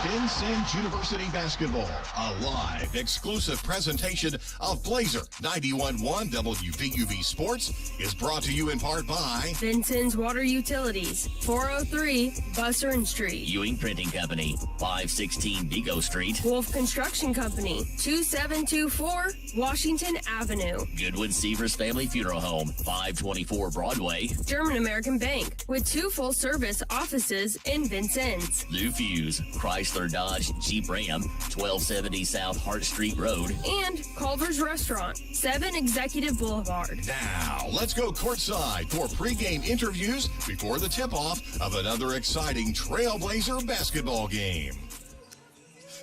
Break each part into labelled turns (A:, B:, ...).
A: Vincennes University basketball, a live, exclusive presentation of Blazer 91.1 WVUV Sports is brought to you in part by
B: Vincennes Water Utilities, 403 Bussern Street.
C: Ewing Printing Company, 516 Vigo Street.
B: Wolf Construction Company, 2724 Washington Avenue.
C: Goodwin Seavers Family Funeral Home, 524 Broadway.
B: German American Bank, with 2 full-service offices in Vincennes.
C: Lou Fuse, Chrysler Dodge Jeep Ram, 1270 South Hart Street Road.
B: And Culver's Restaurant, 7 Executive Boulevard.
A: Now, let's go courtside for pregame interviews before the tip-off of another exciting Trailblazer basketball game.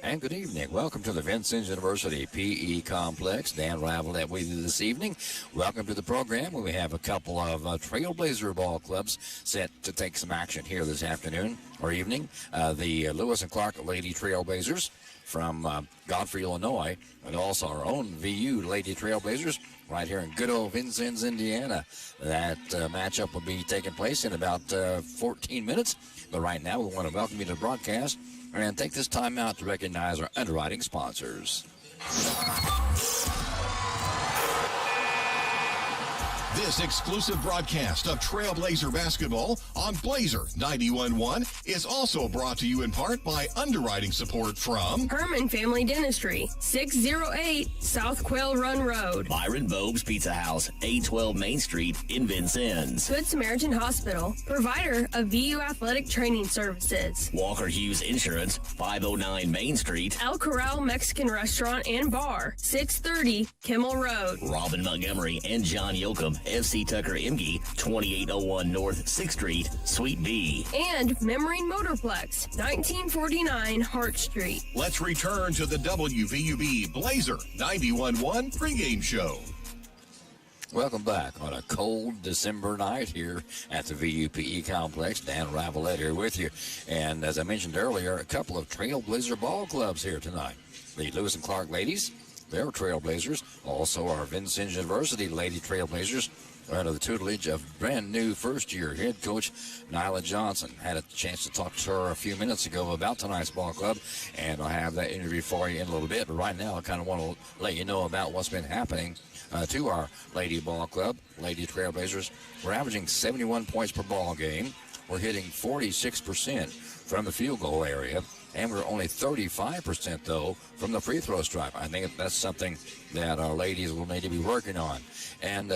D: And good evening. Welcome to the Vincennes University PE Complex. Dan Ravelette with you this evening. Welcome to the program where we have a couple of Trailblazer ball clubs set to take some action here this afternoon or evening. The Lewis and Clark Lady Trailblazers from Godfrey, Illinois, and also our own VU Lady Trailblazers right here in good old Vincennes, Indiana. That matchup will be taking place in about 14 minutes. But right now we want to welcome you to the broadcast and take this time out to recognize our underwriting sponsors.
A: This exclusive broadcast of Trailblazer basketball on Blazer 91.1 is also brought to you in part by underwriting support from
B: Herman Family Dentistry, 608 South Quail Run Road.
C: Byron Bobes Pizza House, 812 Main Street in Vincennes.
B: Good Samaritan Hospital, provider of VU Athletic Training Services.
C: Walker Hughes Insurance, 509 Main Street.
B: El Corral Mexican Restaurant and Bar, 630 Kimmel Road.
C: Robin Montgomery and John Yoakum, FC Tucker Imge, 2801 North 6th Street, Suite B.
B: And Memorine Motorplex, 1949 Hart Street.
A: Let's return to the WVUB Blazer 91.1 pregame show.
D: Welcome back on a cold December night here at the VUPE Complex. Dan Ravelette here with you. And as I mentioned earlier, a couple of Trailblazer ball clubs here tonight. The Lewis and Clark ladies, they're Trailblazers. Also our Vincennes University Lady Trailblazers under the tutelage of brand new first-year head coach Nyla Johnson. Had a chance to talk to her a few minutes ago about tonight's ball club, and I'll have that interview for you in a little bit. But right now I kind of want to let you know about what's been happening to our Lady Ball Club, Lady Trailblazers. We're averaging 71 points per ball game. We're hitting 46% from the field goal area, and we're only 35%, though, from the free throw stripe. I think that's something that our ladies will need to be working on. And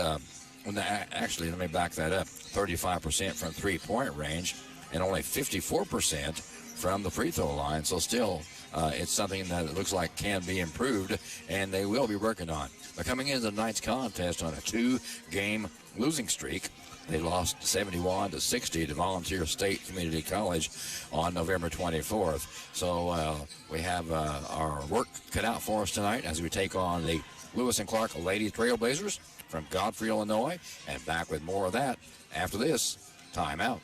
D: actually, let me back that up. 35% from three-point range and only 54% from the free throw line. So still, it's something that it looks like can be improved, and they will be working on. They're coming into tonight's contest on a 2-game losing streak. They lost 71-60 to Volunteer State Community College on November 24th. So we have our work cut out for us tonight as we take on the Lewis and Clark Lady Trailblazers from Godfrey, Illinois. And back with more of that after this timeout.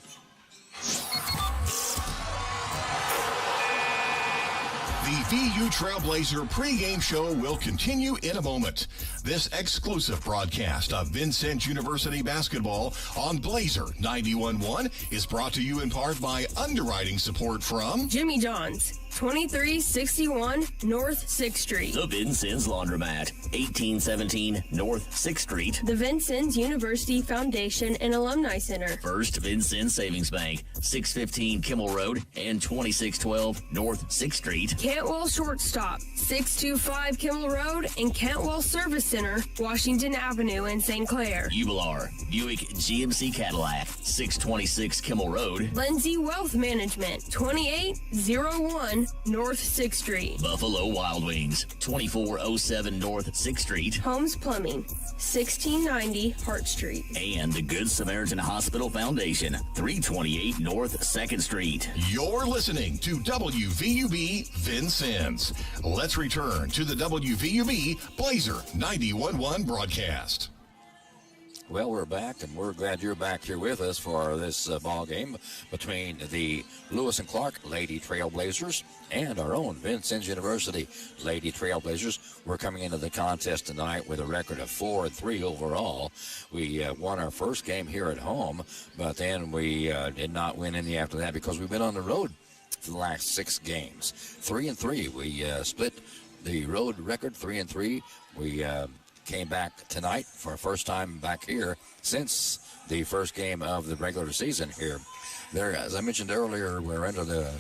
A: The VU Trailblazer pregame show will continue in a moment. This exclusive broadcast of Vincennes University basketball on Blazer 91.1 is brought to you in part by underwriting support from
B: Jimmy John's, 2361 North 6th Street.
C: The Vincennes Laundromat, 1817 North 6th Street.
B: The Vincennes University Foundation and Alumni Center.
C: First Vincennes Savings Bank, 615 Kimmel Road and 2612 North 6th Street.
B: Cantwell Shortstop, 625 Kimmel Road and Cantwell Service Center, Washington Avenue in St. Clair.
C: Ubilar, Buick GMC Cadillac, 626 Kimmel Road.
B: Lindsay Wealth Management, 2801 North 6th Street.
C: Buffalo Wild Wings, 2407 North 6th Street.
B: Holmes Plumbing, 1690 Hart Street.
C: And the Good Samaritan Hospital Foundation, 328 North 2nd Street.
A: You're listening to WVUB Vincennes. Let's return to the WVUB Blazer 91.1 broadcast.
D: Well, we're back, and we're glad you're back here with us for this ball game between the Lewis and Clark Lady Trailblazers and our own Vincennes University Lady Trailblazers. We're coming into the contest tonight with a record of 4-3 overall. We won our first game here at home, but then we did not win any after that because we've been on the road for the last 6 games. 3-3. We split the road record, 3-3. We came back tonight for our first time back here since the first game of the regular season here. There, as I mentioned earlier, we're under the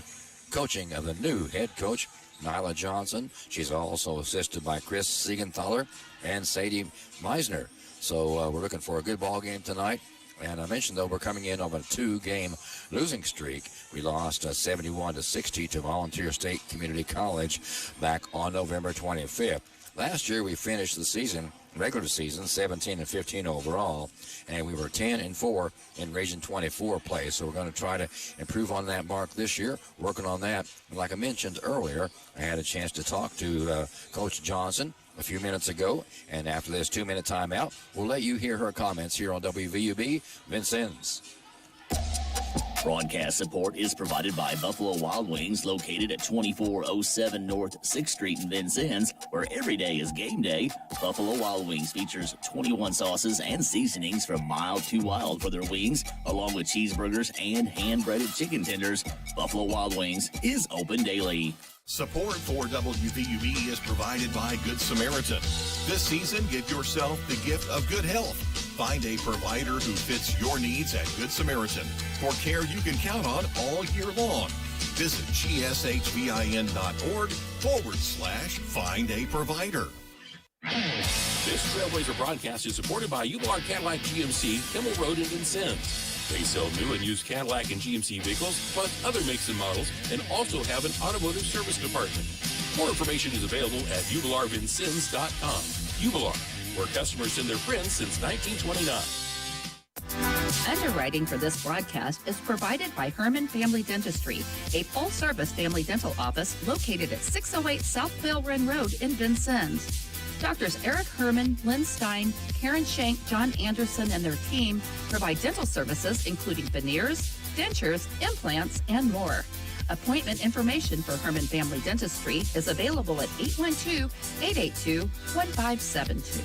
D: coaching of the new head coach, Nyla Johnson. She's also assisted by Chris Siegenthaler and Sadie Meisner. So we're looking for a good ball game tonight. And I mentioned, though, we're coming in on a 2-game losing streak. We lost 71-60 to Volunteer State Community College back on November 25th. Last year, we finished the season, regular season, 17-15 overall, and we were 10-4 in Region 24 play. So we're going to try to improve on that mark this year, working on that. And like I mentioned earlier, I had a chance to talk to Coach Johnson a few minutes ago, and after this 2-minute timeout, we'll let you hear her comments here on WVUB Vincennes.
C: Broadcast support is provided by Buffalo Wild Wings, located at 2407 North 6th Street in Vincennes, where every day is game day. Buffalo Wild Wings features 21 sauces and seasonings from mild to wild for their wings, along with cheeseburgers and hand-breaded chicken tenders. Buffalo Wild Wings is open daily.
A: Support for WVUB is provided by Good Samaritan. This season, give yourself the gift of good health. Find a provider who fits your needs at Good Samaritan for care you can count on all year long. Visit gshvian.org/find a provider.
E: This Trailblazer broadcast is supported by Ular Cadillac GMC, Kimmel Road in Vincennes. They sell new and used Cadillac and GMC vehicles, plus other makes and models, and also have an automotive service department. More information is available at ularvincennes.com. Ular, where customers send their friends since 1929.
F: Underwriting for this broadcast is provided by Herman Family Dentistry, a full-service family dental office located at 608 South Vail Run Road in Vincennes. Doctors Eric Herman, Lynn Stein, Karen Shank, John Anderson, and their team provide dental services including veneers, dentures, implants, and more. Appointment information for Herman Family Dentistry is available at 812-882-1572.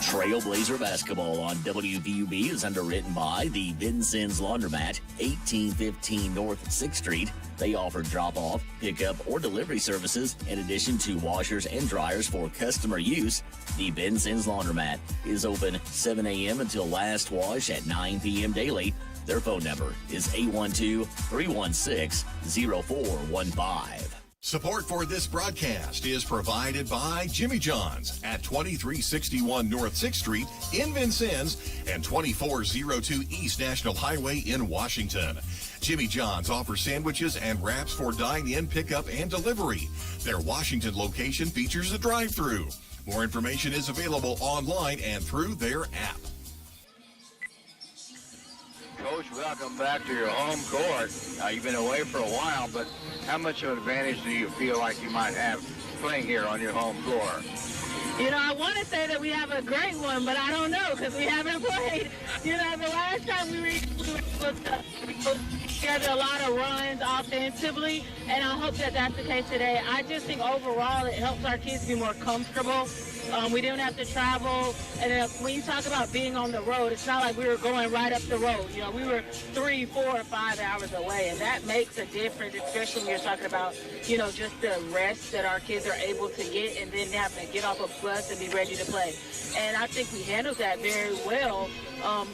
C: Trailblazer basketball on WVUB is underwritten by the Vincennes Laundromat, 1815 North 6th Street. They offer drop-off, pickup, or delivery services in addition to washers and dryers for customer use. The Vincennes Laundromat is open 7 a.m. until last wash at 9 p.m. daily. Their phone number is 812-316-0415.
A: Support for this broadcast is provided by Jimmy John's at 2361 North 6th Street in Vincennes and 2402 East National Highway in Washington. Jimmy John's offers sandwiches and wraps for dine-in, pickup, and delivery. Their Washington location features a drive-thru. More information is available online and through their app.
G: Coach, welcome back to your home court. You've been away for a while, but how much of an advantage do you feel like you might have playing here on your home court?
H: You know, I want to say that we have a great one, but I don't know because we haven't played. You know, the last time we were together a lot of runs offensively, and I hope that that's the case today. I just think overall it helps our kids be more comfortable. We didn't have to travel, and when you talk about being on the road, it's not like we were going right up the road. You know, we were 3, 4, or 5 hours away, and that makes a difference, especially when you're talking about, you know, just the rest that our kids are able to get and then having to get off a bus and be ready to play. And I think we handled that very well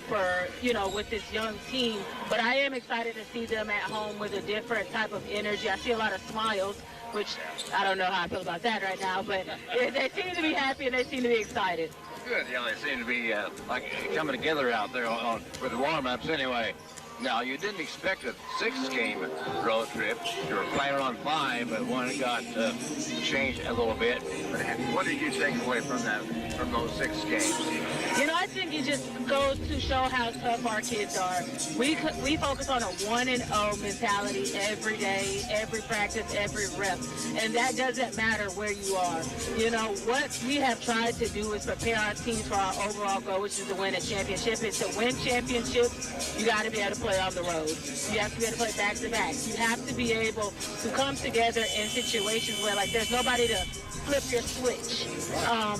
H: for, you know, with this young team. But I am excited to see them at home with a different type of energy. I see a lot of smiles, which I don't know how I feel about that right now, but they seem to be happy and they seem to be excited.
G: Good. Yeah, they seem to be like coming together out there with the warm-ups anyway. Now, you didn't expect a 6-game road trip. You were planning on 5, but one got changed a little bit. But what did you take away from those 6 games?
H: You know, I think it just goes to show how tough our kids are. We focus on a 1-0 mentality every day, every practice, every rep, and that doesn't matter where you are. You know, what we have tried to do is prepare our teams for our overall goal, which is to win a championship. And to win championships, you got to be able to play on the road. You have to be able to play back-to-back. You have to be able to come together in situations where, like, there's nobody to flip your switch.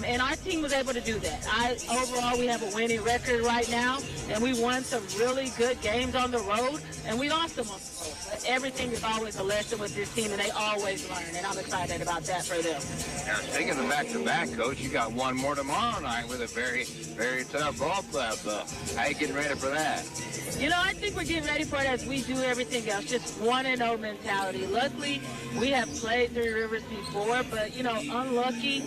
H: And our team was able to do that. Overall, we have a winning record right now, and we won some really good games on the road, and we lost them on the road. everything is always a lesson with this team, and they always learn, and I'm excited about that for them.
G: Now, speaking of back-to-back, Coach, you got one more tomorrow night with a very, very tough ball club. How you getting ready for that?
H: You know, I think we're getting ready for it as we do everything else, just 1-0 mentality. Luckily, we have played Three Rivers before, but, you know, unlucky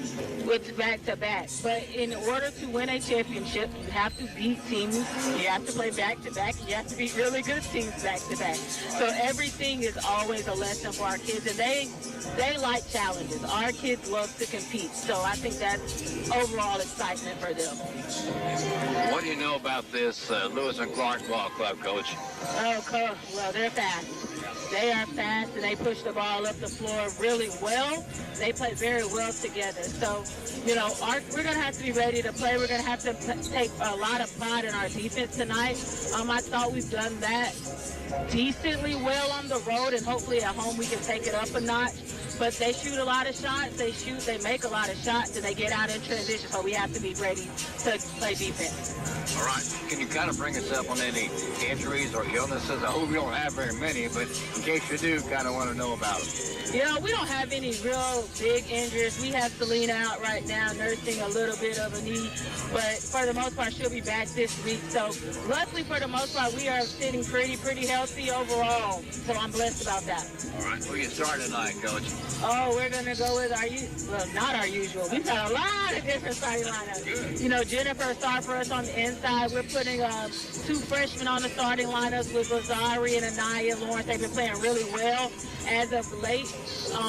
H: with back-to-back. But in order to win a championship, you have to beat teams. You have to play back-to-back. You have to beat really good teams back-to-back. So everything is always a lesson for our kids, and they like challenges. Our kids love to compete, so I think that's overall excitement for them.
G: What do you know about this Lewis and Clark Ball Club, Coach?
H: Oh, well, they're fast. They are fast, and they push the ball up the floor really well. They play very well together. So, you know, we're going to have to be ready to play. We're going to have to take a lot of pride in our defense tonight. I thought we've done that decently well on the road, and hopefully at home we can take it up a notch. But they shoot a lot of shots, they make a lot of shots, and they get out in transition, so we have to be ready to play defense.
G: All right. Can you kind of bring us up on any injuries or illnesses? I hope you don't have very many, but in case you do, kind of want to know about them.
H: You know, we don't have any real big injuries. We have Selena out right now nursing a little bit of a knee, but for the most part, she'll be back this week. So luckily, for the most part, we are sitting pretty healthy overall. So I'm blessed about that.
G: All right. Who you starting tonight, Coach?
H: Oh, we're going to go with not our usual. We've got a lot of different starting lineups. You know, Jennifer started for us on the inside. We're putting 2 freshmen on the starting lineups with Lazari and Anaya Lawrence. They've been playing really well as of late.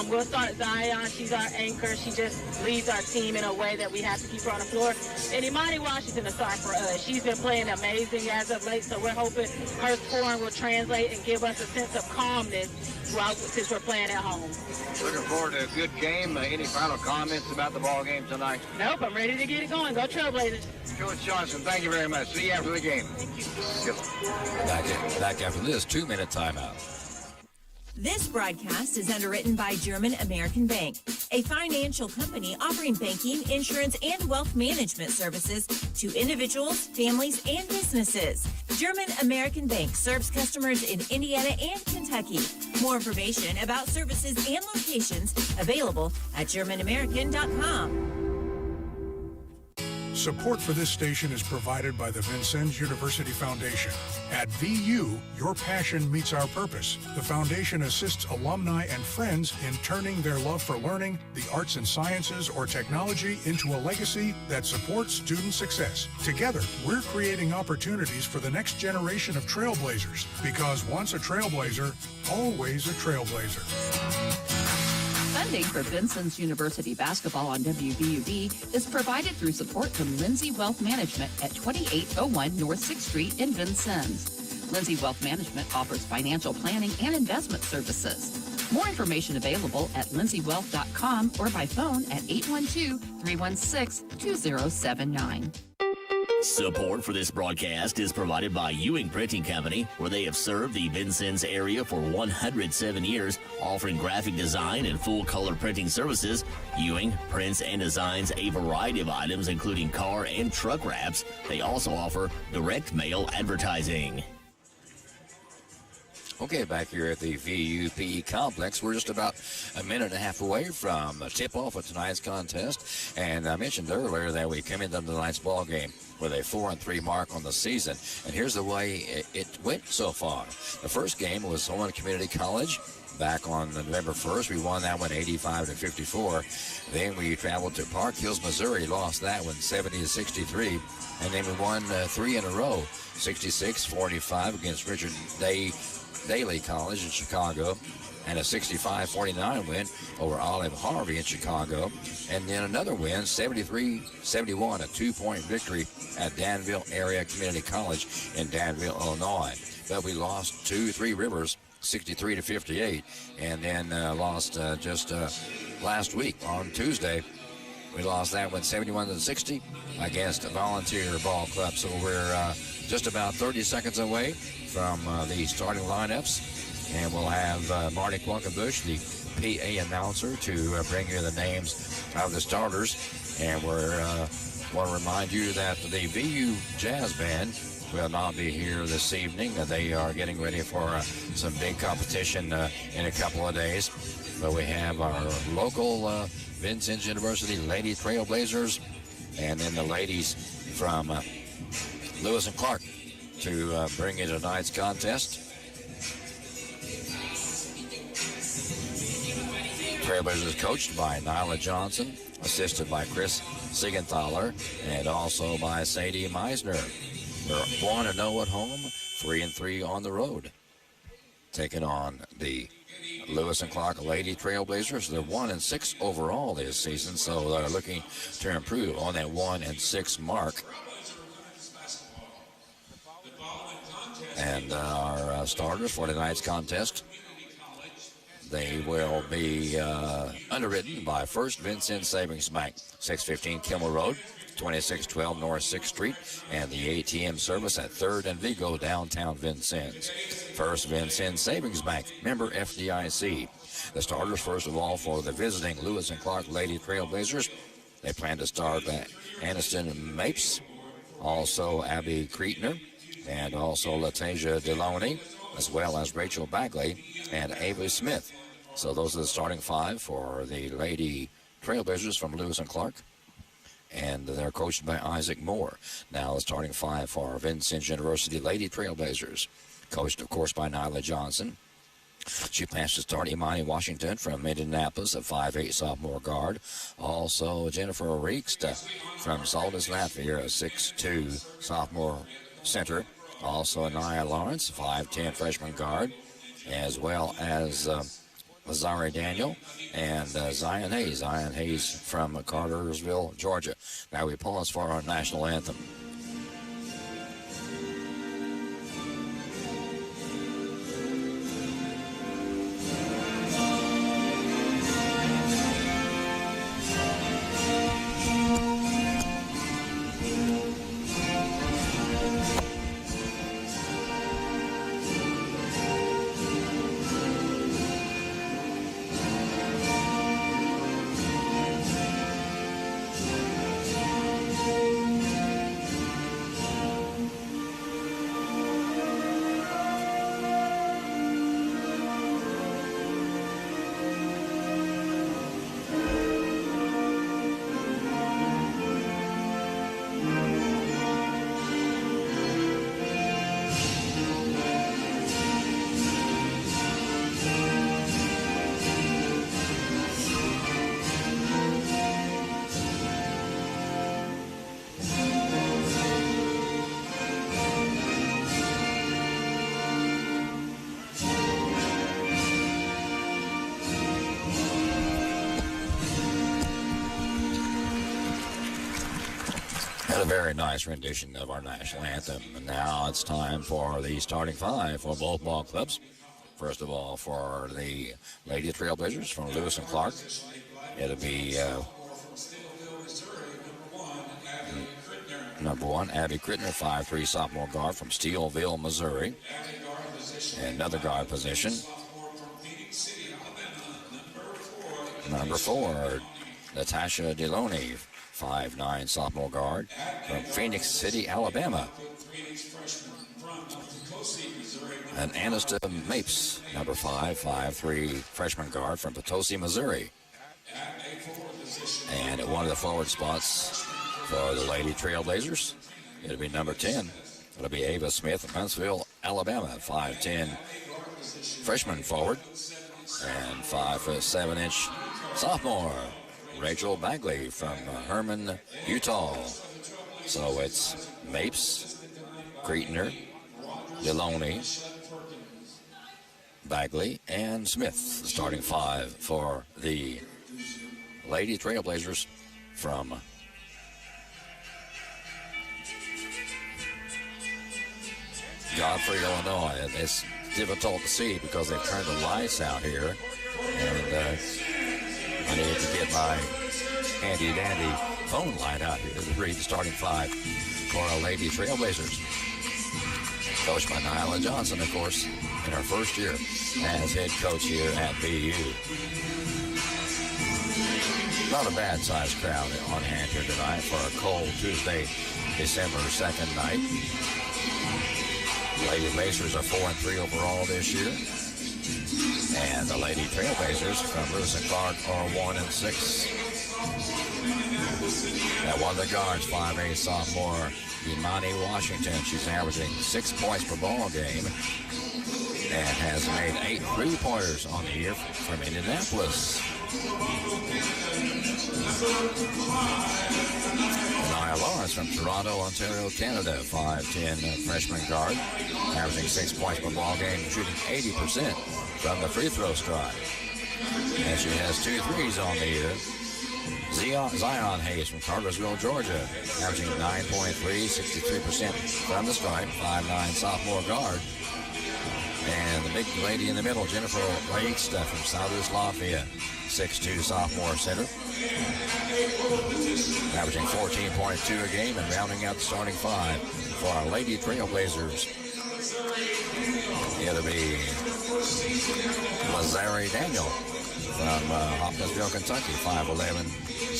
H: We'll start Zion. She's our anchor. She just leads our team in a way that we have to keep her on the floor. And Imani Washington is starting for us. She's been playing amazing as of late, so we're hoping her scoring will translate and give us a sense of calmness since we're playing at home.
G: Looking forward to a good game. Any final comments about the ball game tonight?
H: Nope, I'm ready to get it going. Go Trailblazers.
G: Coach Johnson, thank you very much. See you after the game.
H: Thank you.
D: Back after this 2-minute timeout.
I: This broadcast is underwritten by German American Bank, a financial company offering banking, insurance, and wealth management services to individuals, families, and businesses. German American Bank serves customers in Indiana and Kentucky. More information about services and locations available at GermanAmerican.com.
J: Support for this station is provided by the Vincennes University Foundation. At VU, your passion meets our purpose. The foundation assists alumni and friends in turning their love for learning, the arts and sciences, or technology into a legacy that supports student success. Together, we're creating opportunities for the next generation of trailblazers, because once a trailblazer, always a trailblazer.
F: Funding for Vincennes University basketball on WVUB is provided through support from Lindsay Wealth Management at 2801 North 6th Street in Vincennes. Lindsay Wealth Management offers financial planning and investment services. More information available at lindsaywealth.com or by phone at 812-316-2079.
C: Support for this broadcast is provided by Ewing Printing Company, where they have served the Vincennes area for 107 years, offering graphic design and full-color printing services. Ewing prints and designs a variety of items, including car and truck wraps. They also offer direct mail advertising.
D: Okay, back here at the VUPE complex, we're just about a minute and a half away from the tip-off of tonight's contest. And I mentioned earlier that we come into tonight's ball game with a 4-3 mark on the season. And here's the way it went so far. The first game was Solon Community College. Back on November 1st, we won that one 85-54. Then we traveled to Park Hills, Missouri, lost that one 70-63. And then we won 3 in a row, 66-45 against Richard Daly College in Chicago, and a 65-49 win over Olive Harvey in Chicago. And then another win, 73-71, a 2-point victory at Danville Area Community College in Danville, Illinois. But we lost to Three Rivers, 63-58, and then lost just last week on Tuesday. We lost that one 71-60 against a Volunteer Ball Club. So we're just about 30 seconds away from the starting lineups. And we'll have Marty Qualkenbush, the PA announcer, to bring you the names of the starters. And we're want to remind you that the VU Jazz Band will not be here this evening. They are getting ready for some big competition in a couple of days. But we have our local Vincennes University Lady Trailblazers, and then the ladies from Lewis and Clark to bring you tonight's contest. Trailblazers coached by Nyla Johnson, assisted by Chris Siegenthaler, and also by Sadie Meisner. They're 1-0 at home, 3-3 on the road. Taking on the Lewis and Clark Lady Trailblazers. They're 1-6 overall this season, so they're looking to improve on that 1-6 mark. And our starters for tonight's contest, they will be underwritten by First Vincennes Savings Bank, 615 Kimmel Road, 2612 North 6th Street, and the ATM service at 3rd and Vigo, downtown Vincennes. First Vincennes Savings Bank, member FDIC. The starters, first of all, for the visiting Lewis and Clark Lady Trailblazers. They plan to start Aniston Mapes, also Abby Creetner, and also Latasia Deloney, as well as Rachel Bagley and Ava Smith. So those are the starting five for the Lady Trailblazers from Lewis and Clark. And they're coached by Isaac Moore. Now the starting five for Vincennes University Lady Trailblazers, coached, of course, by Nyla Johnson. She plans to start Imani Washington from Indianapolis, a 5'8" sophomore guard. Also, Jennifer Reekst from Saldus, Latvia, a 6'2" sophomore center. Also, Nia Lawrence, 5'10" freshman guard, as well as Lazari Daniel and Zion Hayes. Zion Hayes from Cartersville, Georgia. Now we pause for our national anthem. A very nice rendition of our national anthem. And now it's time for the starting five for both ball clubs. First of all, for the Lady Trailblazers from Lewis and Clark, it'll be number one, Abby Crittner, 5'3" sophomore guard from Steelville, Missouri. And another guard position, number four, Natasha Deloney, 5'9" sophomore guard from Phoenix City, Alabama. And Aniston Mapes, number 5'3" freshman guard from Potosi, Missouri. And at one of the forward spots for the Lady Trailblazers, it'll be number 10. It'll be Ava Smith of Huntsville, Alabama, 5'10" freshman forward. And 5'7" sophomore Rachel Bagley from Herman, Utah. So it's Mapes, Creetner, Deloney, Bagley, and Smith, the starting five for the Lady Trailblazers from Godfrey, Illinois. It's difficult to see because they've turned the lights out here, and I need to get my handy-dandy phone light out here to read the starting five for our Lady Trailblazers. Coached by Nyla Johnson, of course, in her first year as head coach here at VU. Not a bad-sized crowd on hand here tonight for a cold Tuesday, December 2nd night. Lady Blazers are 4-3 overall this year. And the Lady Trailblazers from Lewis and Clark are 1-6. Now one of the guards, 5A sophomore Imani Washington. She's averaging 6 points per ball game and has made 8 3-pointers on the year from Indianapolis. Nia Lawrence from Toronto, Ontario, Canada, 5'10" freshman guard, averaging 6 points per ball game, shooting 80% from the free throw strike. And she has 2 threes on the year. Zion Hayes from Cartersville, Georgia, averaging 9.3, 63% from the stripe, 5'9" sophomore guard. And the big lady in the middle, Jennifer Raiksta from Southeast Lafayette, 6'2" sophomore center, averaging 14.2 a game and rounding out the starting 5 for our Lady Trailblazers. It'll be Lazari Daniel from Hopkinsville, Kentucky, 5'11"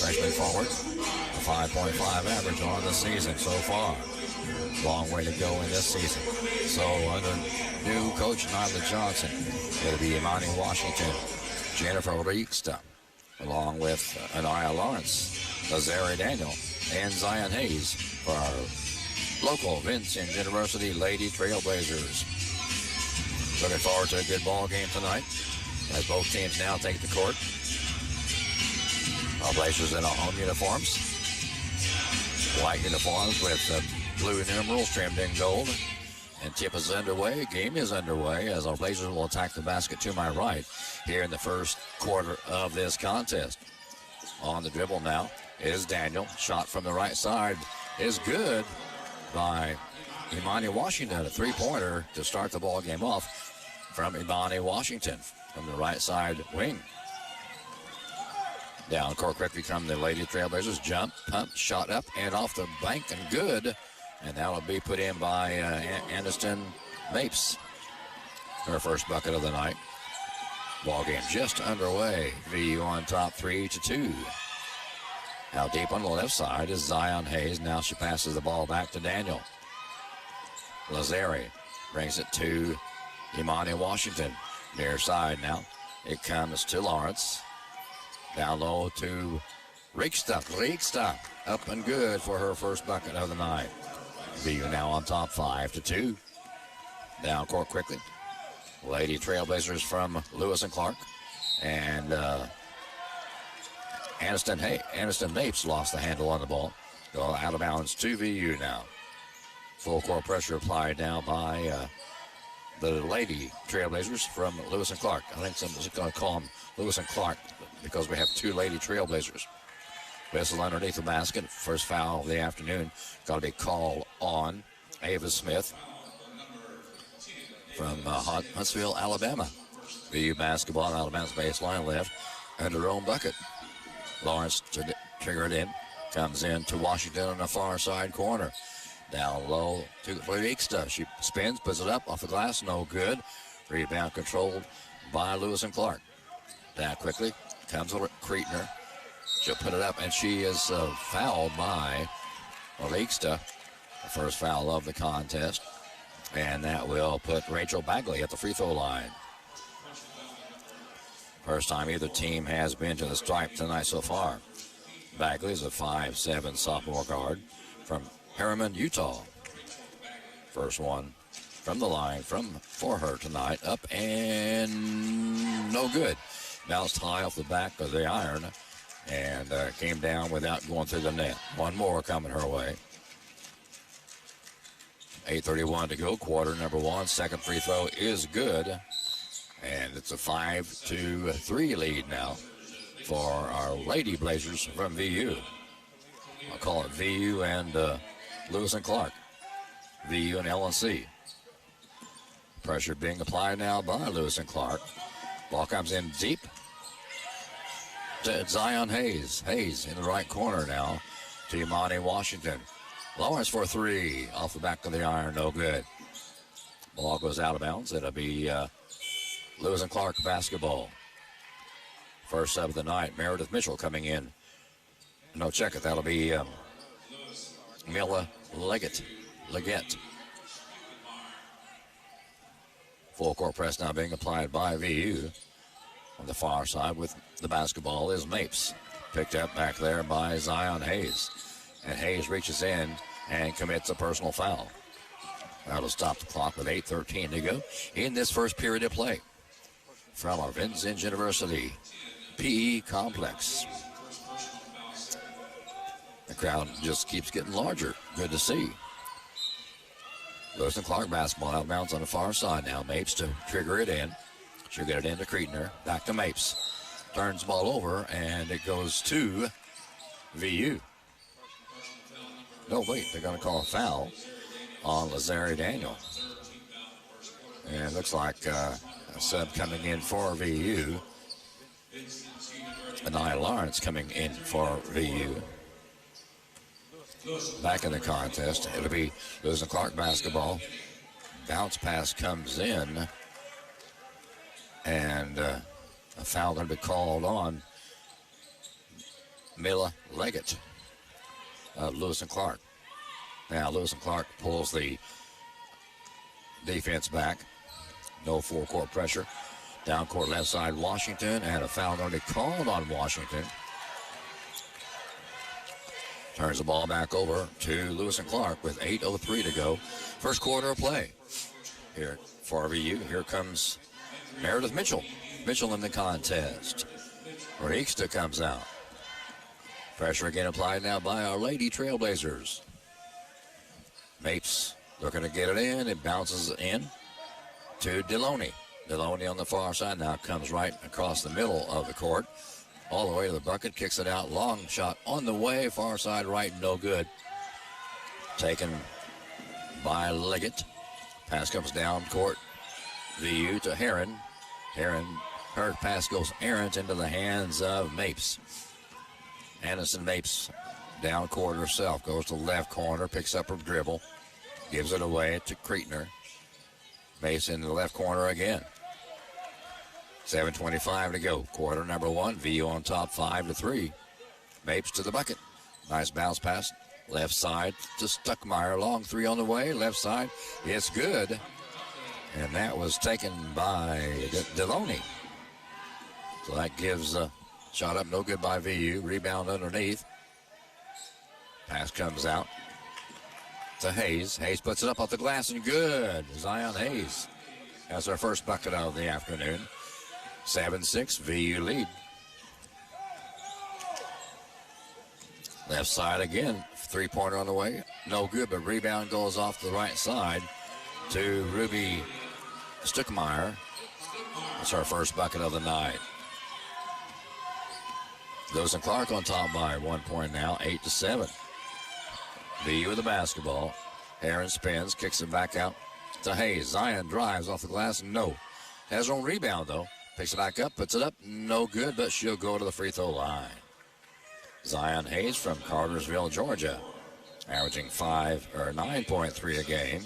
D: freshman forward, a 5.5 average on the season so far. Long way to go in this season. So under new coach Nyla Johnson, it'll be Imani Washington, Jennifer Raiksta, along with Nia Lawrence, Lazari Daniel, and Zion Hayes for our local Vincent University Lady Trailblazers. Looking forward to a good ball game tonight as both teams now take the court. Our Blazers in our home uniforms, white uniforms with blue numerals trimmed in gold. And tip is underway. Game is underway as our Blazers will attack the basket to my right here in the first quarter of this contest. On the dribble now is Daniel. Shot from the right side is good by Imani Washington. A 3-pointer to start the ball game off from Imani Washington from the right side wing. Down court quickly come the Lady Trailblazers. Jump, pump, shot up and off the bank and good. And that'll be put in by Aniston Mapes. Her first bucket of the night. Ball game just underway. VU on top 3-2. Now deep on the left side is Zion Hayes. Now she passes the ball back to Daniel. Lazari brings it to Imani Washington. Near side now. It comes to Lawrence. Down low to Raiksta. Up and good for her first bucket of the night. VU now on top 5-2. Down court quickly. Lady Trailblazers from Lewis and Clark. And Aniston Mapes lost the handle on the ball. Go out of bounds to VU now. Full court pressure applied now by the Lady Trailblazers from Lewis and Clark. I think someone's going to call them Lewis and Clark because we have 2 Lady Trailblazers. Whistle underneath the basket. First foul of the afternoon. Got to be called on Ava Smith from Huntsville, Alabama. VU basketball on Alabama's baseline left under her own bucket. Lawrence triggered in. Comes in to Washington on the far side corner. Down low to Raiksta. She spins, puts it up off the glass. No good. Rebound controlled by Lewis and Clark. Down quickly. Comes Creetner. She'll put it up, and she is fouled by Raiksta. The first foul of the contest. And that will put Rachel Bagley at the free throw line. First time either team has been to the stripe tonight so far. Bagley is a 5'7" sophomore guard from Harriman, Utah. First one from the line for her tonight. Up and no good. Bounced high off the back of the iron and came down without going through the net. One more coming her way. 8:31 to go, quarter number 1. Second free throw is good. And it's a 5-3 lead now for our Lady Blazers from VU. I'll call it VU and Lewis and Clark. VU and LNC. Pressure being applied now by Lewis and Clark. Ball comes in deep to Zion Hayes. Hayes in the right corner now to Imani Washington. Lawrence for 3 off the back of the iron, no good. Ball goes out of bounds. It'll be Lewis and Clark basketball. First sub of the night, Meredith Mitchell coming in. No, check it. That'll be Mila Leggett. Full court press now being applied by VU. On the far side with the basketball is Mapes. Picked up back there by Zion Hayes. And Hayes reaches in and commits a personal foul. That'll stop the clock with 8:13 to go in this first period of play from our Vincennes University PE complex. The crowd just keeps getting larger. Good to see. Lewis and Clark basketball outbounds on the far side now. Mapes to trigger it in. She'll get it into Creedner. Back to Mapes. Turns the ball over, and it goes to VU. No, wait, they're going to call a foul on Lazari Daniel. And it looks like a sub coming in for VU. Anaya Lawrence coming in for VU. Back in the contest, it'll be Lewis and Clark basketball. Bounce pass comes in. And a foul going to be called on Mila Leggett of Lewis and Clark. Now Lewis and Clark pulls the defense back. No full court pressure. Down court left side Washington, and a foul going to be called on Washington. Turns the ball back over to Lewis and Clark with 8:03 to go. First quarter of play here for VU. Here comes Meredith Mitchell. Mitchell in the contest. Reeksta comes out. Pressure again applied now by our Lady Trailblazers. Mapes looking to get it in. It bounces in to Deloney. Deloney on the far side now comes right across the middle of the court. All the way to the bucket. Kicks it out. Long shot on the way. Far side right. No good. Taken by Leggett. Pass comes down court. VU to Heron. Her pass goes errant into the hands of Mapes. Anderson Mapes down court herself. Goes to the left corner. Picks up her dribble. Gives it away to Creetner. Mapes into the left corner again. 7:25 to go. Quarter number one. VU on top 5-3. Mapes to the bucket. Nice bounce pass. Left side to Stuckmeyer. Long three on the way. Left side. It's good. And that was taken by Deloney. So that gives a shot up. No good by VU. Rebound underneath. Pass comes out to Hayes. Hayes puts it up off the glass and good. Zion Hayes has our first bucket of the afternoon. 7-6, VU lead. Left side again. Three-pointer on the way. No good, but rebound goes off the right side to Ruby Stuckmeyer. That's our first bucket of the night. Lewis and Clark on top by 1 point now, 8-7. VU with the basketball. Heron spins, kicks it back out to Hayes. Zion drives off the glass, no. Has her own rebound, though. Picks it back up, puts it up, no good, but she'll go to the free throw line. Zion Hayes from Cartersville, Georgia, averaging 9.3 a game.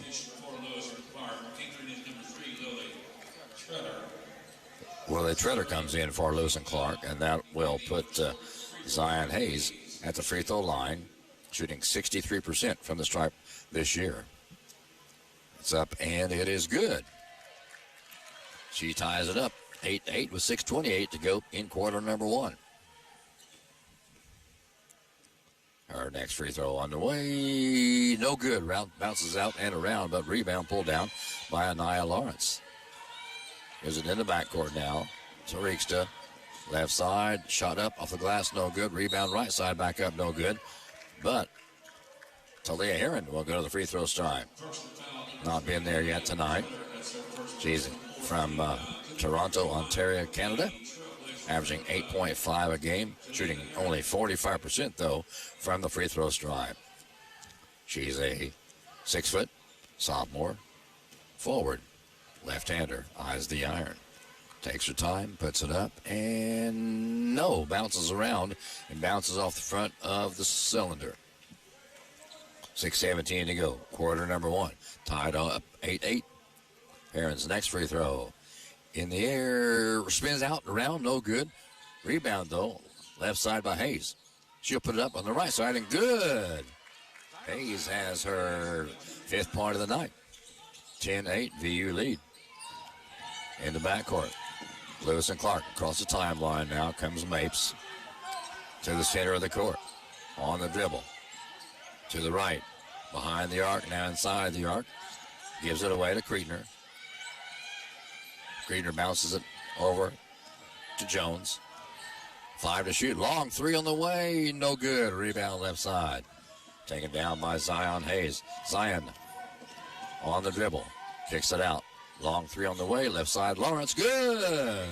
D: Willie Treader comes in for Lewis and Clark, and that will put Zion Hayes at the free throw line, shooting 63% from the stripe this year. It's up, and it is good. She ties it up, 8-8 with 6:28 to go in quarter number one. Her next free throw on the way, no good. Round bounces out and around, but rebound pulled down by Anaya Lawrence. Here's it in the backcourt now. Reeksta, left side, shot up off the glass, no good. Rebound right side, back up, no good. But Talia Heron will go to the free throw stripe. Not been there yet tonight. She's from Toronto, Ontario, Canada. Averaging 8.5 a game. Shooting only 45% though from the free throw stripe. She's a 6-foot sophomore forward. Left-hander, eyes the iron. Takes her time, puts it up, and no, bounces around and bounces off the front of the cylinder. 6:17 to go, quarter number one. Tied up 8-8. Heron's next free throw. In the air, spins out and around, no good. Rebound, though, left side by Hayes. She'll put it up on the right side, and good. Hayes has her fifth point of the night. 10-8, VU lead. in the backcourt. Lewis and Clark across the timeline now. Comes Mapes to the center of the court. On the dribble. To the right. Behind the arc, now inside the arc. Gives it away to Creedner. Creedner bounces it over to Jones. 5 to shoot. Long three on the way. No good. Rebound left side. Taken down by Zion Hayes. Zion on the dribble. Kicks it out. Long three on the way. Left side. Lawrence. Good.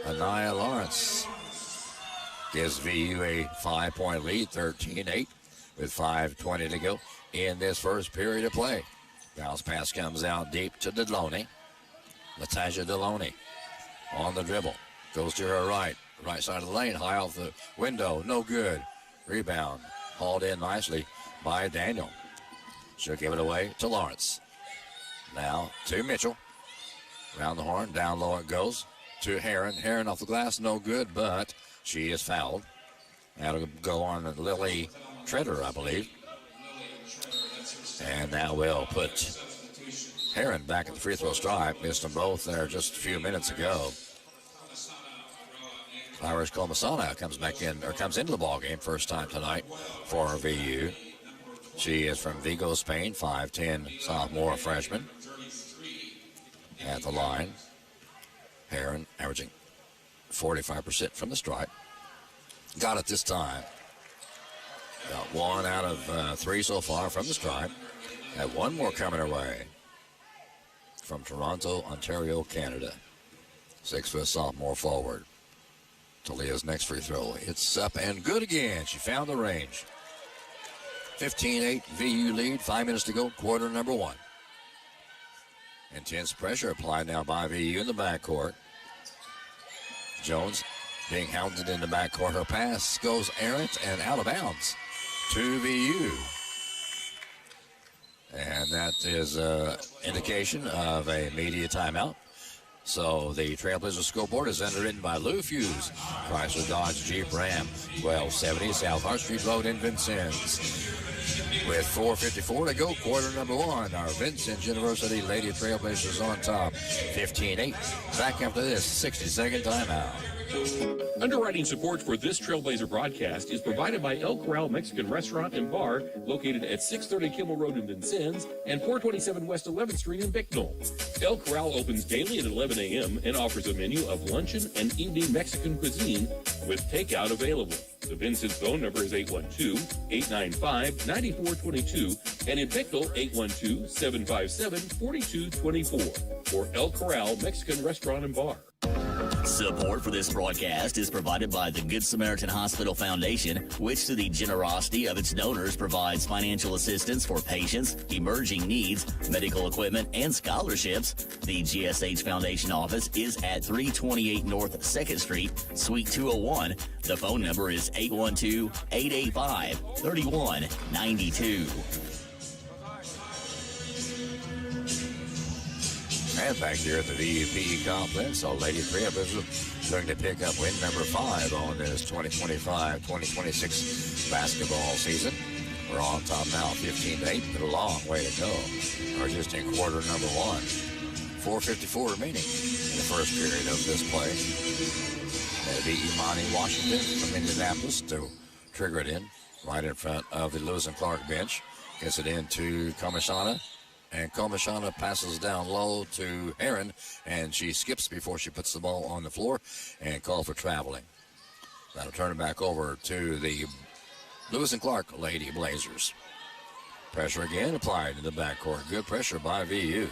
D: Anaya Lawrence gives VU a 5-point lead. 13-8 with 5:20 to go in this first period of play. Bounce pass comes out deep to Deloney. Natasha Deloney on the dribble. Goes to her right. Right side of the lane. High off the window. No good. Rebound. Hauled in nicely by Daniel. She'll give it away to Lawrence. Now to Mitchell. Round the horn. Down low it goes to Heron. Heron off the glass. No good, but she is fouled. That'll go on Lily Treader, I believe. And now we'll put Heron back at the free throw stripe. Missed them both there just a few minutes ago. Irish Comasana comes back in, or comes into the ball game first time tonight for VU. She is from Vigo, Spain, 5'10", sophomore freshman. At the line, Heron averaging 45% from the stripe. Got it this time. Got 1 out of 3 so far from the stripe. Had 1 more coming her way from Toronto, Ontario, Canada. 6-foot sophomore forward. Talia's next free throw. It's up and good again. She found the range. 15-8 VU lead. 5 minutes to go. Quarter number 1. Intense pressure applied now by VU in the backcourt. Jones being hounded in the backcourt. Her pass goes errant and out of bounds to VU. And that is an indication of a media timeout. So the Trailblazer scoreboard is underwritten by Lou Fuse, Chrysler Dodge Jeep Ram, 1270 South Hart Street Road in Vincennes. With 4:54 to go, quarter number 1. Our Vincennes University Lady Trailblazers on top, 15-8. Back after this 60-second timeout.
E: Underwriting support for this Trailblazer broadcast is provided by El Corral Mexican Restaurant and Bar, located at 630 Kimmel Road in Vincennes and 427 West 11th Street in Bicknell. El Corral opens daily at 11 a.m. and offers a menu of luncheon and evening Mexican cuisine with takeout available. The Vincennes phone number is 812-895-9422 and in Bicknell, 812-757-4224 for El Corral Mexican Restaurant and Bar.
C: Support for this broadcast is provided by the Good Samaritan Hospital Foundation, which through the generosity of its donors provides financial assistance for patients, emerging needs, medical equipment, and scholarships. The GSH Foundation office is at 328 North 2nd Street, Suite 201. The phone number is 812-885-3192.
D: And back here at the VUPE complex, our Lady Trailblazers going to pick up win number 5 on this 2025-2026 basketball season. We're on top now, 15-8, but a long way to go. We're just in quarter number 1. 4:54 remaining in the first period of this play. That'll be Imani Washington from Indianapolis to trigger it in right in front of the Lewis and Clark bench. Gets it into Komashana. And Komashana passes down low to Heron, and she skips before she puts the ball on the floor and call for traveling. That'll turn it back over to the Lewis and Clark Lady Blazers. Pressure again applied in the backcourt. Good pressure by VU.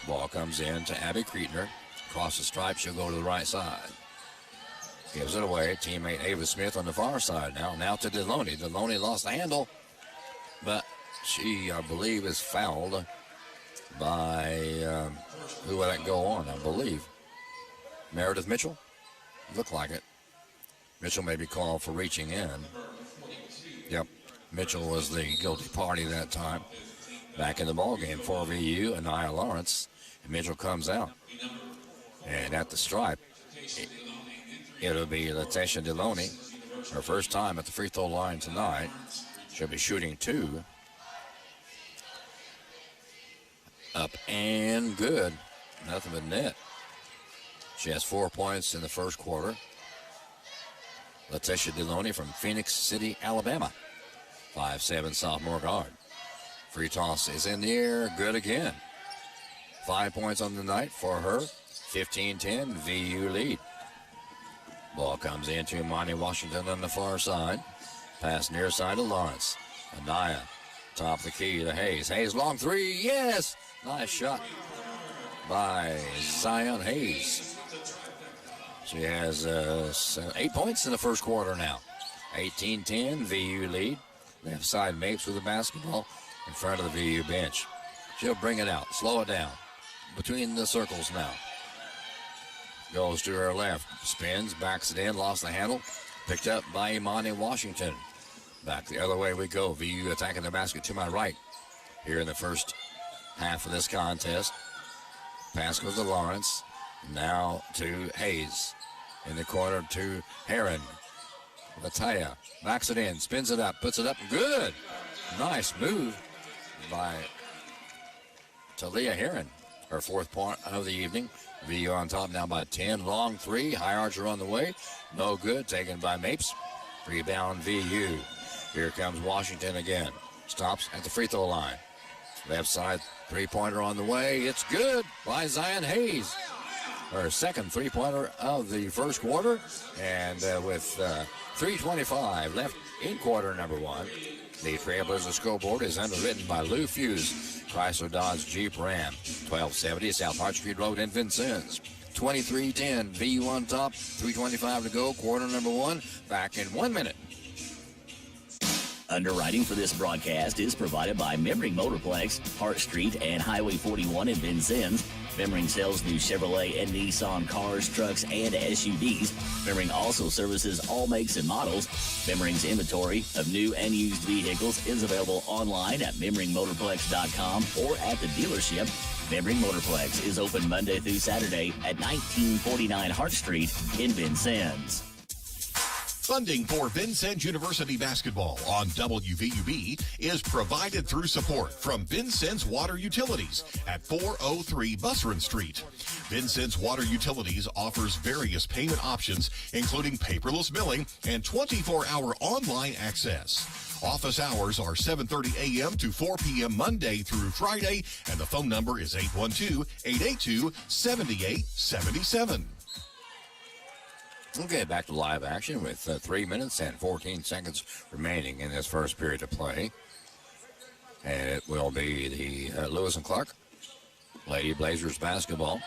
D: Ball comes in to Abby Creedner. Across the stripe, she'll go to the right side. Gives it away. Teammate Ava Smith on the far side now. Now to Deloney. Deloney lost the handle, but she, I believe, is fouled by, who would that go on, I believe? Meredith Mitchell? Looked like it. Mitchell may be called for reaching in. Yep, Mitchell was the guilty party that time. Back in the ballgame for VU, Anaya Lawrence. And Mitchell comes out. And at the stripe, it'll be Latasha Deloney. Her first time at the free throw line tonight. She'll be shooting 2. Up and good. nothing but net. She has 4 points in the first quarter. Letitia Deloney from Phoenix City, Alabama. 5'7" sophomore guard. Free toss is in the air. Good again. 5 points on the night for her. 15-10 VU lead. Ball comes into Monty Washington on the far side. Pass near side to Lawrence. Anaya, top of the key to Hayes. Hayes, long three. Yes! Nice shot by Zion Hayes. She has 8 points in the first quarter now. 18-10 VU lead. Left side Mapes with the basketball in front of the VU bench. She'll bring it out, slow it down. Between the circles now. Goes to her left, spins, backs it in, lost the handle. Picked up by Imani Washington. Back the other way we go. VU attacking the basket to my right here in the first half of this contest. Pass goes to Lawrence. Now to Hayes. In the corner to Heron. Lataya backs it in, spins it up, puts it up. Good. Nice move by Talia Heron. Her 4th point of the evening. VU on top now by 10. Long three. High archer on the way. No good. Taken by Mapes. Rebound VU. Here comes Washington again. Stops at the free throw line. Left side three-pointer on the way. It's good by Zion Hayes. Her second three-pointer of the first quarter. And with 3:25 left in quarter number one, the Trailblazers scoreboard is underwritten by Lou Fuse, Chrysler Dodge Jeep Ram, 1270 South Hart Street Road in Vincennes. 23-10, VU on top, 3:25 to go, quarter number one. Back in 1 minute.
C: Underwriting for this broadcast is provided by Memring Motorplex, Hart Street, and Highway 41 in Vincennes. Memring sells new Chevrolet and Nissan cars, trucks, and SUVs. Memring also services all makes and models. Memring's inventory of new and used vehicles is available online at memringmotorplex.com or at the dealership. Memring Motorplex is open Monday through Saturday at 1949 Hart Street in Vincennes.
A: Funding for Vincennes University basketball on WVUB is provided through support from Vincennes Water Utilities at 403 Busserin Street. Vincennes Water Utilities offers various payment options, including paperless billing and 24-hour online access. Office hours are 7:30 a.m. to 4 p.m. Monday through Friday, and the phone number is 812-882-7877.
D: Okay, back to live action with 3 minutes and 14 seconds remaining in this first period of play. And it will be the Lewis and Clark Lady Blazers basketball.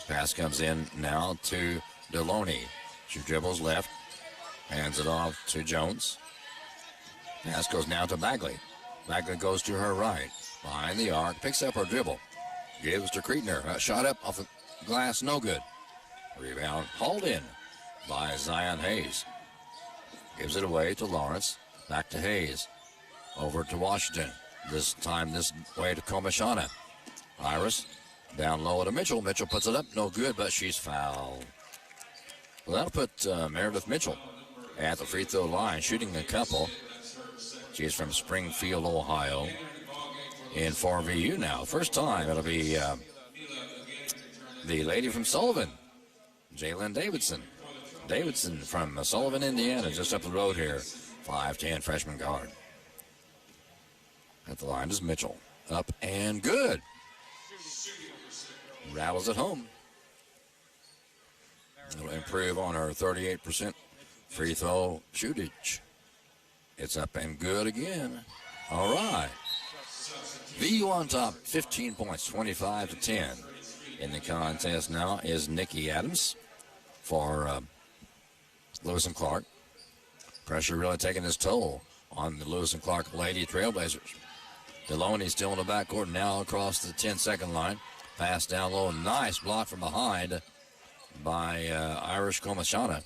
D: Pass comes in now to Deloney. She dribbles left, hands it off to Jones. Pass goes now to Bagley. Bagley goes to her right, behind the arc, picks up her dribble. Gives to Kriegner. Shot up off the glass, no good. Rebound hauled in by Zion Hayes. Gives it away to Lawrence. Back to Hayes. Over to Washington. This time this way to Komashana. Iris down low to Mitchell. Mitchell puts it up. No good, but she's fouled. Well, that'll put Meredith Mitchell at the free throw line, shooting a couple. She's from Springfield, Ohio. In for VU now. First time it'll be the lady from Sullivan, Jalen Davidson. Davidson from Sullivan, Indiana, just up the road here. 5'10" freshman guard. At the line is Mitchell. Up and good. Rattles it home. It'll improve on her 38% free throw shootage. It's up and good again. All right. VU on top, 15 points, 25-10. In the contest now is Nikki Adams for Lewis and Clark. Pressure really taking its toll on the Lewis and Clark Lady Trailblazers. Deloney still in the backcourt now across the 10-second line. Pass down low. Nice block from behind by Irish Komashana.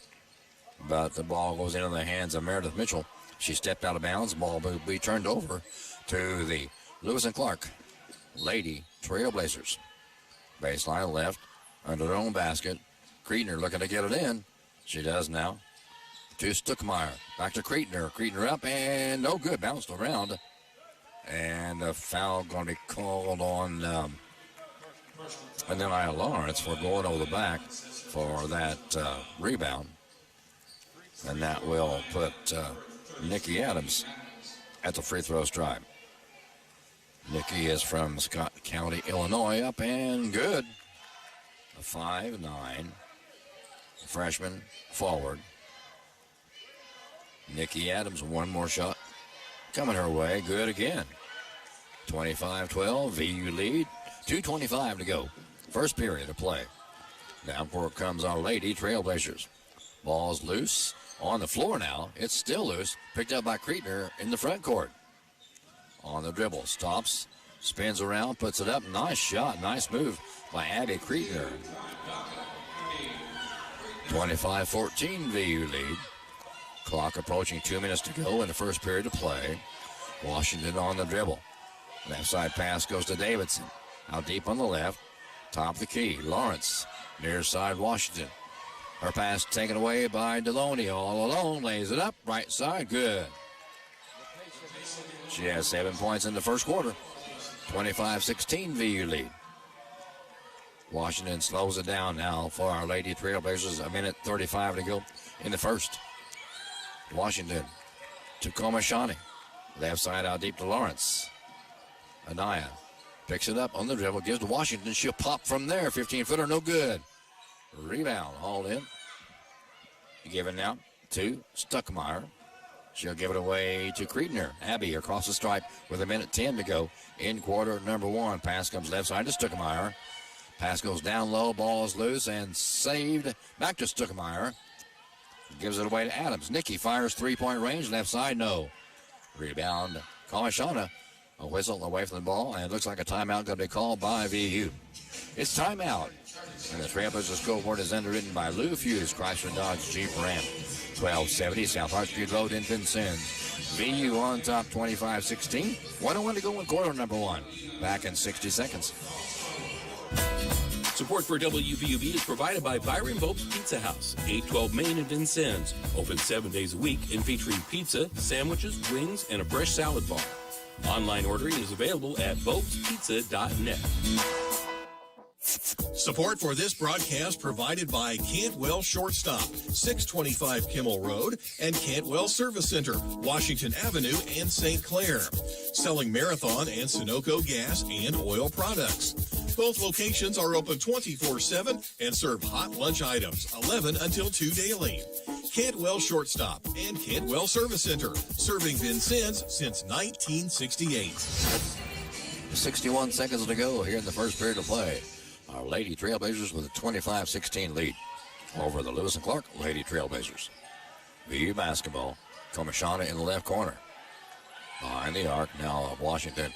D: But the ball goes into the hands of Meredith Mitchell. She stepped out of bounds. Ball will be turned over to the Lewis and Clark Lady Trailblazers. Baseline left under their own basket. Kriegner looking to get it in. She does now. To Stuckmeyer. Back to Kriegner. Kriegner up and no good. Bounced around. And a foul going to be called on And then Nia Lawrence for going over the back for that rebound. And that will put Nikki Adams at the free throw stripe. Nikki is from Scott County, Illinois, up and good. A 5'9" freshman forward. Nikki Adams, one more shot coming her way. Good again. 25-12, VU lead. 2:25 to go. First period of play. Down court comes our Lady Trailblazers. Ball's loose on the floor now. It's still loose. Picked up by Creedner in the front court. On the dribble, stops, spins around, puts it up. Nice shot, nice move by Abby Creedner. 25-14 VU lead. Clock approaching 2 minutes to go in the first period of play. Washington on the dribble. Left side pass goes to Davidson. Out deep on the left. Top of the key. Lawrence. Near side Washington. Her pass taken away by Deloney. All alone. Lays it up. Right side. Good. She has 7 points in the first quarter. 25-16 VU lead. Washington slows it down now for our Lady Trailblazers. 1:35 to go in the first. Washington to Komashani. Left side out deep to Lawrence. Anaya picks it up on the dribble, gives to Washington. She'll pop from there. 15-footer, no good. Rebound, hauled in. Given now to Stuckmeyer. She'll give it away to Creedner. Abby across the stripe with 1:10 to go in quarter number one. Pass comes left side to Stuckmeyer. Pass goes down low, ball's loose and saved. Back to Stuckmeyer. Gives it away to Adams. Nikki fires three-point range, left side, no. Rebound, Komashana. A whistle away from the ball, and it looks like a timeout going to be called by VU. It's timeout. And the Trailblazers scoreboard is underwritten by Lou Fuse, Chrysler Dodge Jeep Ram. 1270 South Hart Street Road in Vincennes. VU on top 25-16. 1:01 to go in quarter number one. Back in 60 seconds.
E: Support for WVUB is provided by Byron Bopes Pizza House, 812 Main in Vincennes. Open 7 days a week and featuring pizza, sandwiches, wings, and a fresh salad bar. Online ordering is available at bopespizza.net.
A: Support for this broadcast provided by Cantwell Shortstop, 625 Kimmel Road, and Cantwell Service Center, Washington Avenue and St. Clair. Selling Marathon and Sunoco gas and oil products. Both locations are open 24/7 and serve hot lunch items, 11 until 2 daily. Cantwell Shortstop and Cantwell Service Center, serving Vincennes since 1968.
D: 61 seconds to go here in the first period of play. Our Lady Trailblazers with a 25-16 lead over the Lewis and Clark Lady Trailblazers. VU basketball. Komashana in the left corner. Behind the arc now of Washington.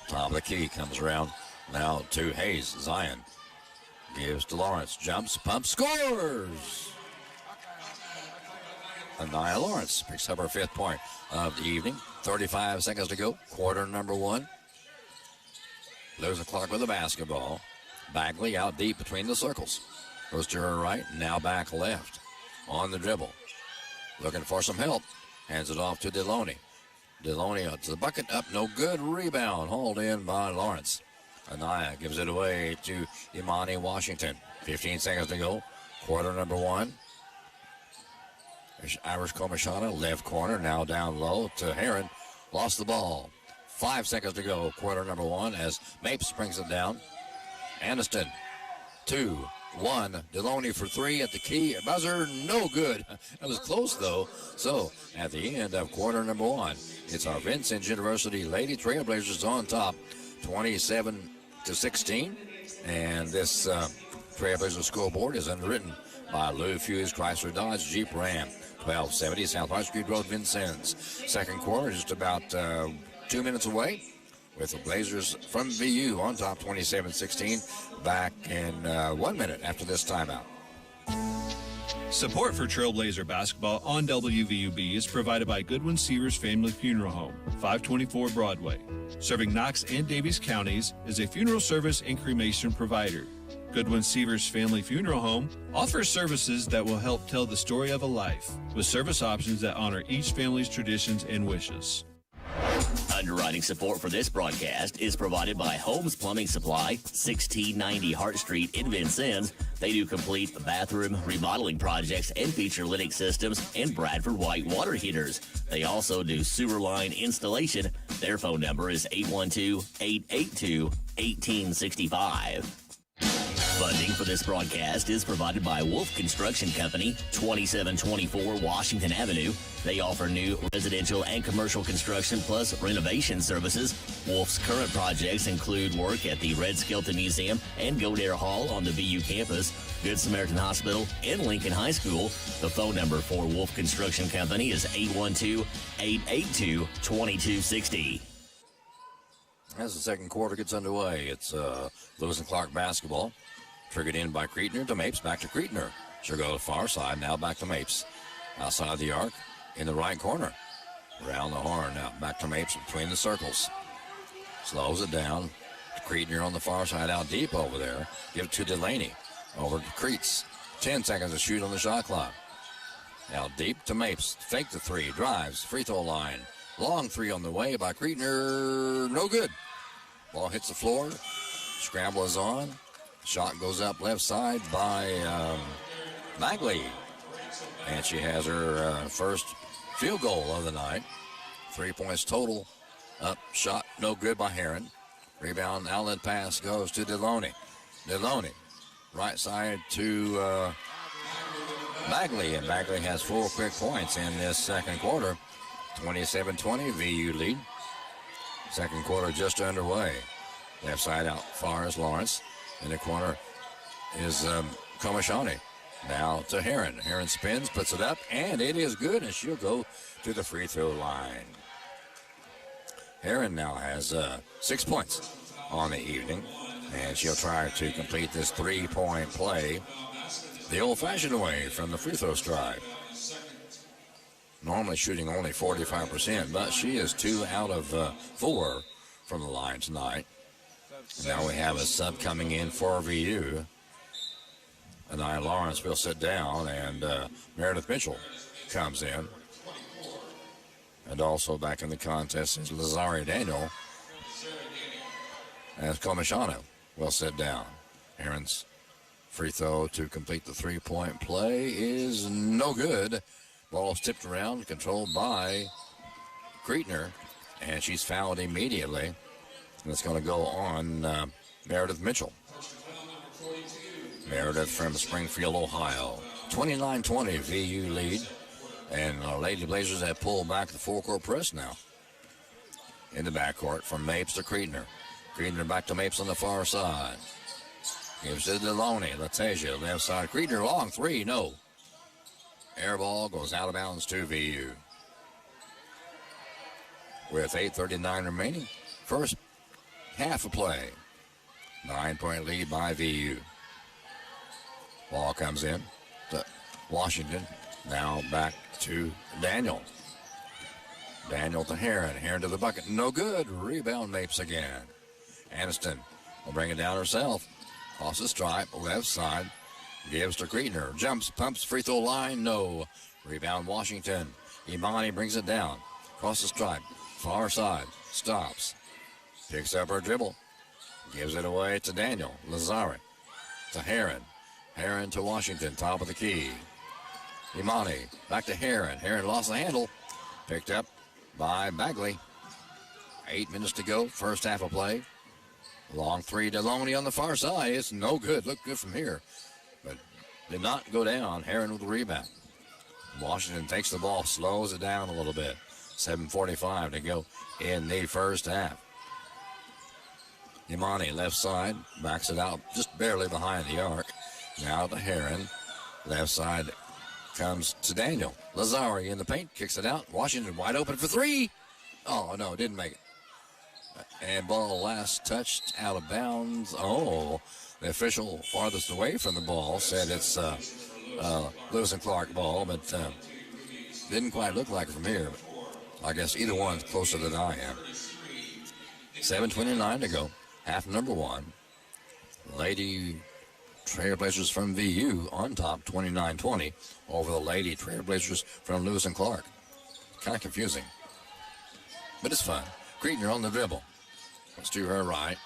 D: Top of the key comes around now to Hayes. Zion gives to Lawrence. Jumps, pumps, scores! Anaya Lawrence picks up her 5th point of the evening. 35 seconds to go. Quarter number one. Lewis and Clark with the basketball. Bagley out deep between the circles. Goes to her right, now back left. On the dribble. Looking for some help. Hands it off to Deloney. Deloney to the bucket, up, no good. Rebound, hauled in by Lawrence. Anaya gives it away to Imani Washington. 15 seconds to go. Quarter number one. There's Irish Komashana, left corner, now down low to Heron. Lost the ball. 5 seconds to go. Quarter number one as Mapes brings it down. Aniston, 2-1. Deloney for three at the key. Buzzer, no good. That was close, though. So, at the end of quarter number one, it's our Vincennes University Lady Trailblazers on top, 27-16. And this Trailblazers scoreboard is underwritten by Lou Fuse, Chrysler Dodge Jeep Ram. 1270 South Hart Street Road, Vincennes. Second quarter, just about 2 minutes away. With the Blazers from VU on top 27-16, back in 1 minute after this timeout.
K: Support for Trailblazer basketball on WVUB is provided by Goodwin Seavers Family Funeral Home, 524 Broadway. Serving Knox and Davies counties is a funeral service and cremation provider. Goodwin Seavers Family Funeral Home offers services that will help tell the story of a life, with service options that honor each family's traditions and wishes.
C: Underwriting support for this broadcast is provided by Holmes Plumbing Supply, 1690 Hart Street in Vincennes. They do complete bathroom remodeling projects and feature Lennox systems and Bradford White water heaters. They also do sewer line installation. Their phone number is 812-882-1865. Funding for this broadcast is provided by Wolf Construction Company, 2724 Washington Avenue. They offer new residential and commercial construction plus renovation services. Wolf's current projects include work at the Red Skelton Museum and Godare Hall on the VU campus, Good Samaritan Hospital, and Lincoln High School. The phone number for Wolf Construction Company is 812-882-2260.
D: As the second quarter gets underway, it's Lewis and Clark basketball. Triggered in by Creetner to Mapes, back to Creetner. She'll go to the far side, now back to Mapes. Outside the arc, in the right corner. Around the horn, now back to Mapes between the circles. Slows it down. Creetner on the far side, out deep over there. Give it to Delaney. Over to Creets. 10 seconds to shoot on the shot clock. Now deep to Mapes. Fake the three, drives, free throw line. Long three on the way by Creetner. No good. Ball hits the floor. Scramble is on. Shot goes up left side by Bagley. And she has her first field goal of the night. 3 points total. Up, shot, no good by Heron. Rebound, outlet pass goes to Deloney. Deloney, right side to Bagley. And Bagley has 4 quick points in this second quarter. 27-20, VU lead. Second quarter just underway. Left side out far is Lawrence. In the corner is Komashani. Now to Heron. Heron spins, puts it up, and it is good, and she'll go to the free throw line. Heron now has 6 points on the evening, and she'll try to complete this 3-point play the old-fashioned way from the free throw stripe. Normally shooting only 45%, but she is 2 out of 4 from the line tonight. Now we have a sub coming in for VU. Anaya Lawrence will sit down, and Meredith Mitchell comes in. And also back in the contest is Lazari Daniel. As Komashano will sit down. Heron's free throw to complete the 3-point play is no good. Ball tipped around, controlled by Creetner, and she's fouled immediately. And it's going to go on Meredith Mitchell. Meredith from Springfield, Ohio. 29-20 VU lead. And our Lady Blazers have pulled back the full-court press now. In the backcourt from Mapes to Creetner. Creetner back to Mapes on the far side. Gives to Deloney. Latasia left side. Creetner long three. No. Air ball goes out of bounds to VU. With 8:39 remaining. First half of play. 9-point lead by VU. Ball comes in to Washington. Now back to Daniel. Daniel to Heron. Heron to the bucket. No good. Rebound Mapes again. Aniston will bring it down herself. Across the stripe. Left side. Gives to Creetner. Jumps. Pumps. Free throw line. No. Rebound Washington. Imani brings it down. Across the stripe. Far side. Stops. Picks up her dribble. Gives it away to Daniel. Lazari. To Heron. Heron to Washington. Top of the key. Imani back to Heron. Heron lost the handle. Picked up by Bagley. 8 minutes to go. First half of play. Long three to Loney on the far side. It's no good. Looked good from here. But did not go down. Heron with the rebound. Washington takes the ball. Slows it down a little bit. 7:45 to go in the first half. Imani left side. Backs it out just barely behind the arc. Now to Heron. Left side comes to Daniel. Lazari in the paint, kicks it out. Washington wide open for three. Oh, no, didn't make it. And ball last touched out of bounds. Oh, the official farthest away from the ball said it's Lewis and Clark ball, but didn't quite look like it from here. But I guess either one's closer than I am. 7:29 to go. Half number one. Lady Trailblazers from VU on top, 29-20, over the Lady Trailblazers from Lewis and Clark. Kind of confusing, but it's fun. Creedner on the dribble. It's to her right.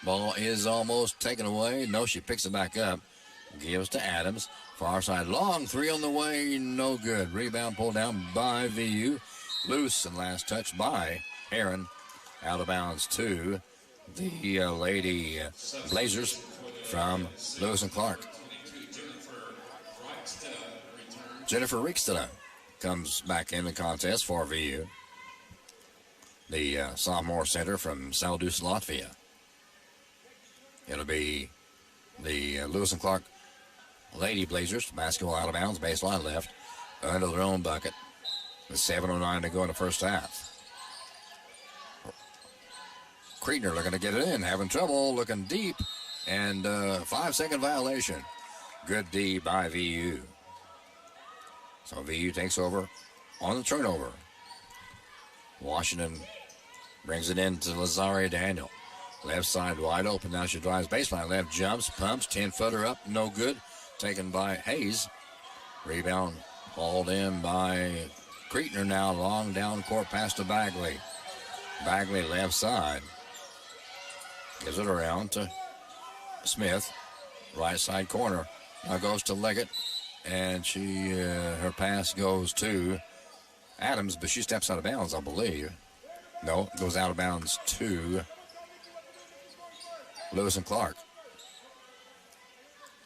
D: Ball is almost taken away. No, she picks it back up. Gives to Adams. Far side, long three on the way. No good. Rebound pulled down by VU. Loose and last touch by Heron. Out of bounds to the Lady Blazers from Lewis and Clark. Jennifer Riekstad comes back in the contest for VU. The sophomore center from Saldus, Latvia. It'll be the Lewis and Clark Lady Blazers. Basketball out of bounds, baseline left, under their own bucket. With 7:09 to go in the first half. Creedner looking to get it in, having trouble, looking deep, and 5-second violation. Good D by VU. So VU takes over on the turnover. Washington brings it in to Lazari Daniel. Left side wide open. Now she drives baseline left, jumps, pumps, 10-footer up, no good. Taken by Hayes. Rebound hauled in by Creedner now. Long down court pass to Bagley. Bagley left side. Gives it around to Smith. Right side corner. Now goes to Leggett. And she, her pass goes to Adams, but she steps out of bounds, I believe. No, goes out of bounds to Lewis and Clark.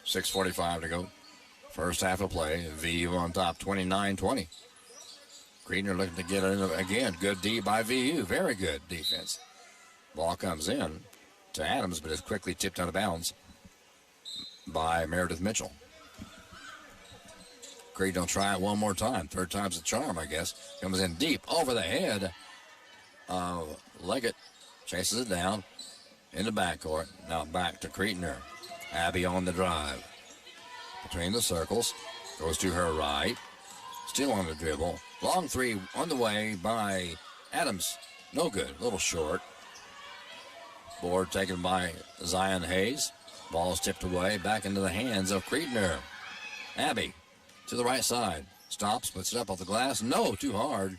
D: 6:45 to go. First half of play. VU on top, 29-20. Creedner looking to get it in again. Good D by VU. Very good defense. Ball comes in to Adams, but is quickly tipped out of bounds by Meredith Mitchell. Creed will try it one more time. Third time's the charm, I guess. Comes in deep over the head of Leggett. Chases it down in the backcourt. Now back to Creedner. Abby on the drive. Between the circles. Goes to her right. Still on the dribble. Long three on the way by Adams. No good. A little short. Board taken by Zion Hayes. Ball's tipped away. Back into the hands of Creedner. Abby. To the right side. Stops, puts it up off the glass. No, too hard.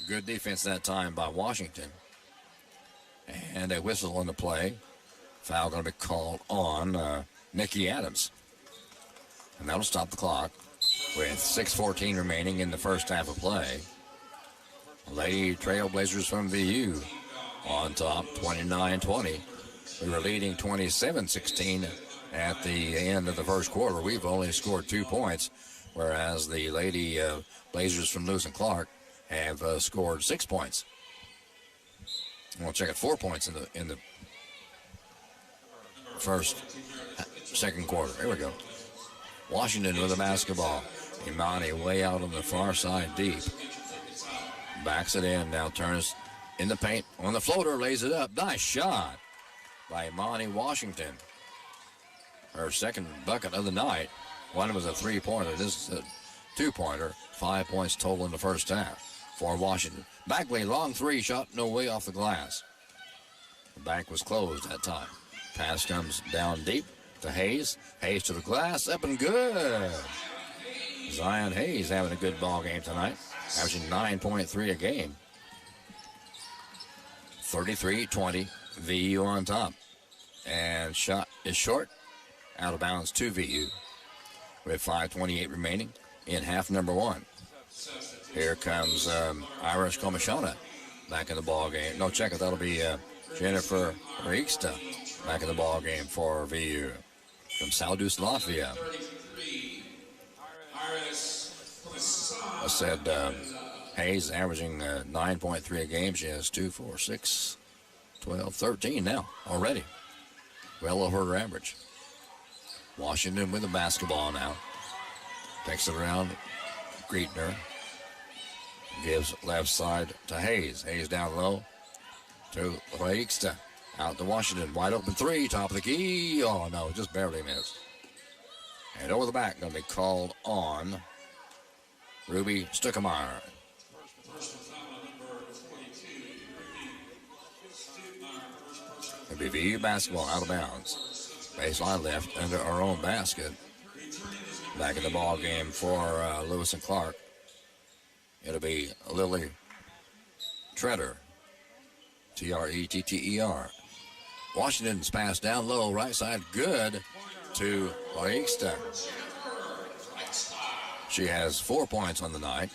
D: Good defense that time by Washington. And a whistle on the play. Foul going to be called on Nikki Adams. And that'll stop the clock with 6:14 remaining in the first half of play. Lady Trailblazers from VU on top, 29-20. We were leading 27-16 at the end of the first quarter. We've only scored 2 points, whereas the Lady Blazers from Lewis and Clark have scored 6 points. We'll check it, 4 points in the second quarter. Here we go. Washington with the basketball. Imani way out on the far side deep. Backs it in, now turns in the paint on the floater, lays it up. Nice shot by Imani Washington. Her second bucket of the night. One was a three-pointer. This is a two-pointer. 5 points total in the first half for Washington. Bagley, long three, shot no way off the glass. The bank was closed that time. Pass comes down deep to Hayes. Hayes to the glass, up and good. Zion Hayes having a good ball game tonight, averaging 9.3 a game. 33-20, VU on top. And shot is short, out of bounds to VU with 5:28 remaining in half number one. Here comes Irish Komishana back in the ball game. No, check it, that'll be Jennifer Riekstad back in the ball game for VU from Saldus, Latvia. I said Hayes averaging 9.3 a game. She has 2, 4, 6, 12, 13 now already. Well over her average. Washington with the basketball now. Takes it around. Creedner gives left side to Hayes. Hayes down low to Riekstad. Out to Washington. Wide open three. Top of the key. Oh, no. Just barely missed. And over the back. Going to be called on Ruby Stuckemeyer. It'll be VU basketball out of bounds. Baseline left under our own basket. Back in the ball game for Lewis and Clark. It'll be Lily Treader Tretter. Washington's pass down low, right side, good to Roixta. She has 4 points on the night.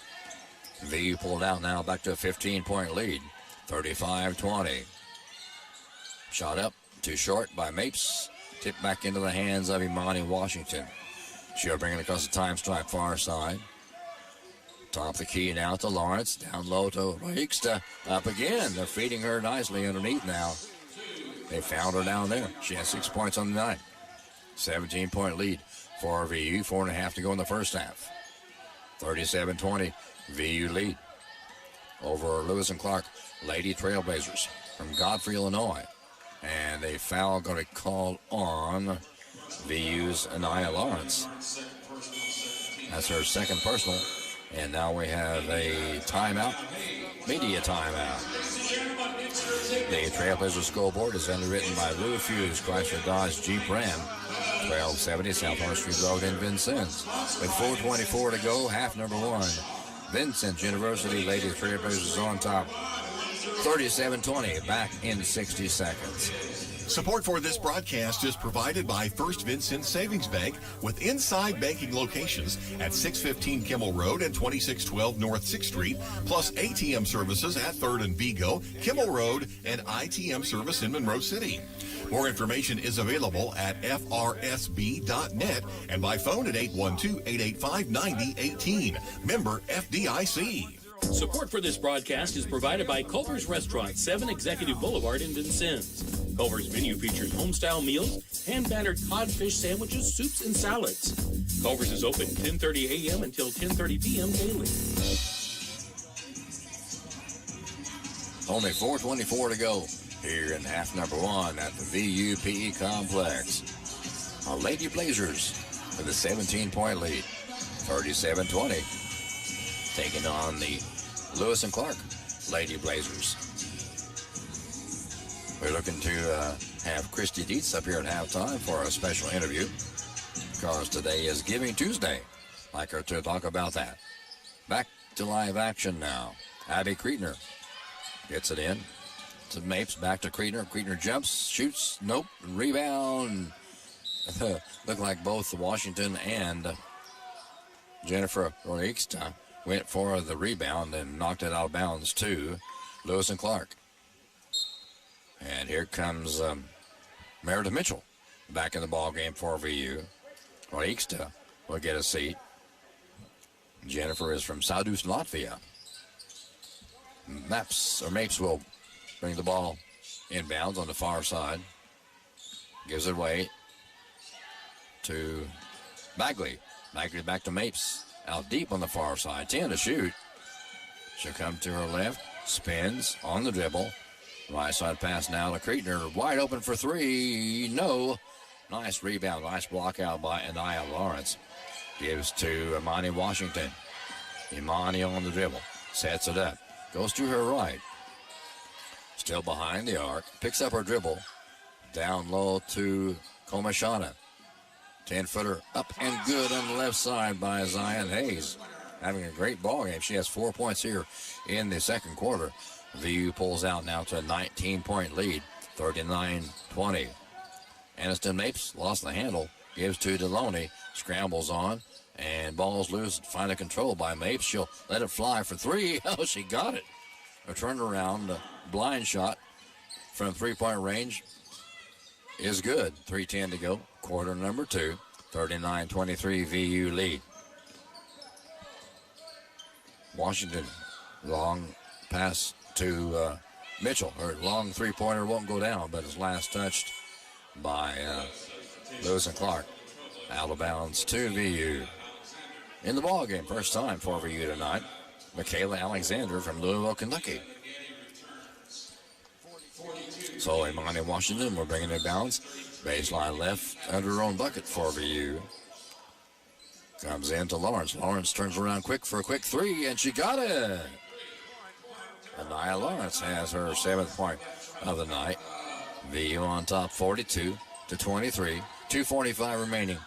D: VU pulled out now back to a 15-point lead, 35-20. Shot up, too short by Mapes. Tipped back into the hands of Imani Washington. She'll bring it across the time stripe far side. Top the key now to Lawrence. Down low to Roixta. Up again. They're feeding her nicely underneath now. They found her down there. She has 6 points on the night. 17-point lead for VU. 4.5 to go in the first half. 37-20. VU lead over Lewis and Clark. Lady Trailblazers from Godfrey, Illinois. And a foul going to be called on VU's Anaya Lawrence. That's her second personal. And now we have a timeout, media timeout. The Trailblazers scoreboard is underwritten by Lou Fuse, Chrysler Dodge Jeep Ram, 1270 South Horse Street Road in Vincennes. With 4:24 to go, half number one. Vincennes University Lady Trailblazers on top. 37-20, back in 60 seconds.
A: Support for this broadcast is provided by First Vincennes Savings Bank with inside banking locations at 615 Kimmel Road and 2612 North 6th Street, plus ATM services at 3rd and Vigo, Kimmel Road, and ITM service in Monroe City. More information is available at frsb.net and by phone at 812-885-9018. Member FDIC.
E: Support for this broadcast is provided by Culver's Restaurant, 7 Executive Boulevard in Vincennes. Culver's menu features home-style meals, hand-battered codfish sandwiches, soups, and salads. Culver's is open 10:30 a.m. until 10:30 p.m. daily.
D: Only 4:24 to go here in half number one at the VUPE complex. Our Lady Blazers with a 17-point lead, 37-20. Taking on the Lewis and Clark Lady Blazers. We're looking to have Christy Dietz up here at halftime for a special interview because today is Giving Tuesday. Like her to talk about that. Back to live action now. Abby Creetner gets it in to Mapes. Back to Creetner. Creetner jumps, shoots, nope, rebound. Looked like both Washington and Jennifer Roixta went for the rebound and knocked it out of bounds to Lewis and Clark. And here comes Meredith Mitchell back in the ball game for VU. Roixta will get a seat. Jennifer is from Sadus, Latvia. Mapes will bring the ball inbounds on the far side. Gives it away to Bagley. Bagley back to Mapes. Out deep on the far side. 10 to shoot. She'll come to her left. Spins on the dribble. Right side pass now to Creetner. Wide open for three. No. Nice rebound. Nice block out by Anaya Lawrence. Gives to Imani Washington. Imani on the dribble. Sets it up. Goes to her right. Still behind the arc. Picks up her dribble. Down low to Komashana. 10-footer up and good on the left side by Zion Hayes. Having a great ball game. She has 4 points here in the second quarter. VU pulls out now to a 19-point lead, 39-20. Aniston Mapes lost the handle. Gives to Deloney. Scrambles on. And ball's loose. Final control by Mapes. She'll let it fly for three. Oh, she got it. A turnaround blind shot from three-point range is good. 3:10 to go. Quarter number two. 39-23 VU lead. Washington. Long pass to Mitchell. Her long three-pointer won't go down, but it's last touched by Lewis and Clark. Out of bounds to VU. In the ball game, first time for VU tonight, Michaela Alexander from Louisville, Kentucky. So Imani Washington, we're bringing it bounce. Baseline left under her own bucket for VU. Comes in to Lawrence. Lawrence turns around quick for a quick three, and she got it. Anaya Lawrence has her 7th point of the night. VU on top 42-23. 2:45 remaining.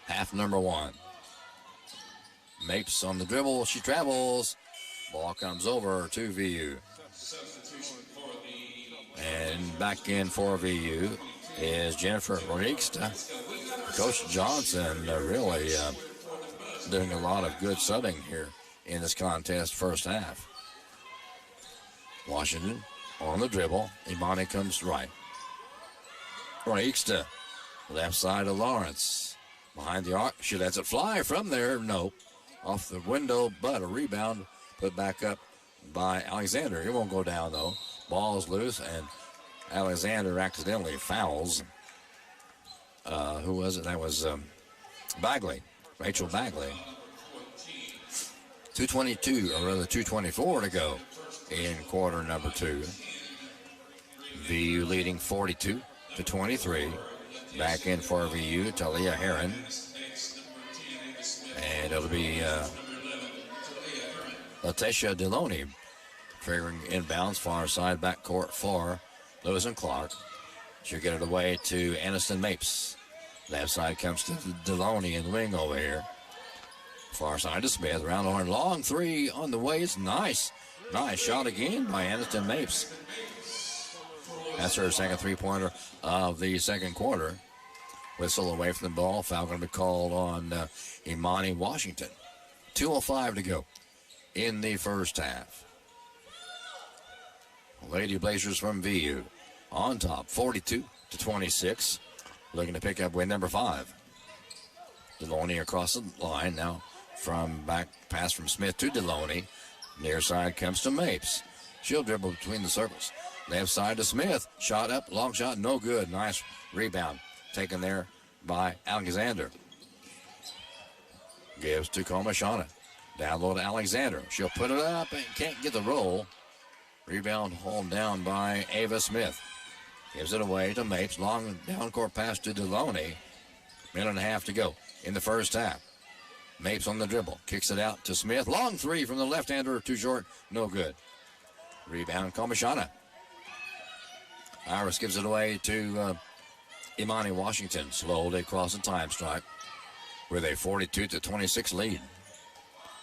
D: Half number one. Mapes on the dribble. She travels. Ball comes over to VU. And back in for VU is Jennifer Rieksta. Coach Johnson really doing a lot of good subbing here in this contest first half. Washington on the dribble. Imani comes right. Rieksta, left side of Lawrence. Behind the arc, she lets it fly from there. No, off the window, but a rebound put back up by Alexander. It won't go down, though. Ball's loose, and Alexander accidentally fouls. Who was it? That was Bagley, Rachel Bagley. 2:22, or rather 2:24 to go in quarter number 2. VU leading 42-23. Back in for VU, Talia Heron. And it'll be Letitia Deloney figuring inbounds, far side backcourt for Lewis and Clark. She'll get it away to Aniston Mapes. Left side comes to Deloney in the wing over here. Far side to Smith. Round the horn. Long three on the way. It's nice. Nice shot again by Aniston Mapes. That's her second three-pointer of the second quarter. Whistle away from the ball. Foul going to be called on Imani Washington. 2:05 to go in the first half. Lady Blazers from VU on top, 42-26. Looking to pick up win number 5. Deloney across the line now from back pass from Smith to Deloney. Near side comes to Mapes. She'll dribble between the circles. Left side to Smith. Shot up, long shot, no good. Nice rebound taken there by Alexander. Gives to Komashana. Down low to Alexander. She'll put it up and can't get the roll. Rebound hauled down by Ava Smith. Gives it away to Mapes. Long down-court pass to Deloney. Minute and a half to go in the first half. Mapes on the dribble. Kicks it out to Smith. Long three from the left-hander. Too short. No good. Rebound, Komashana. Iris gives it away to Imani Washington. Slowly across the time stripe with a 42-26 lead.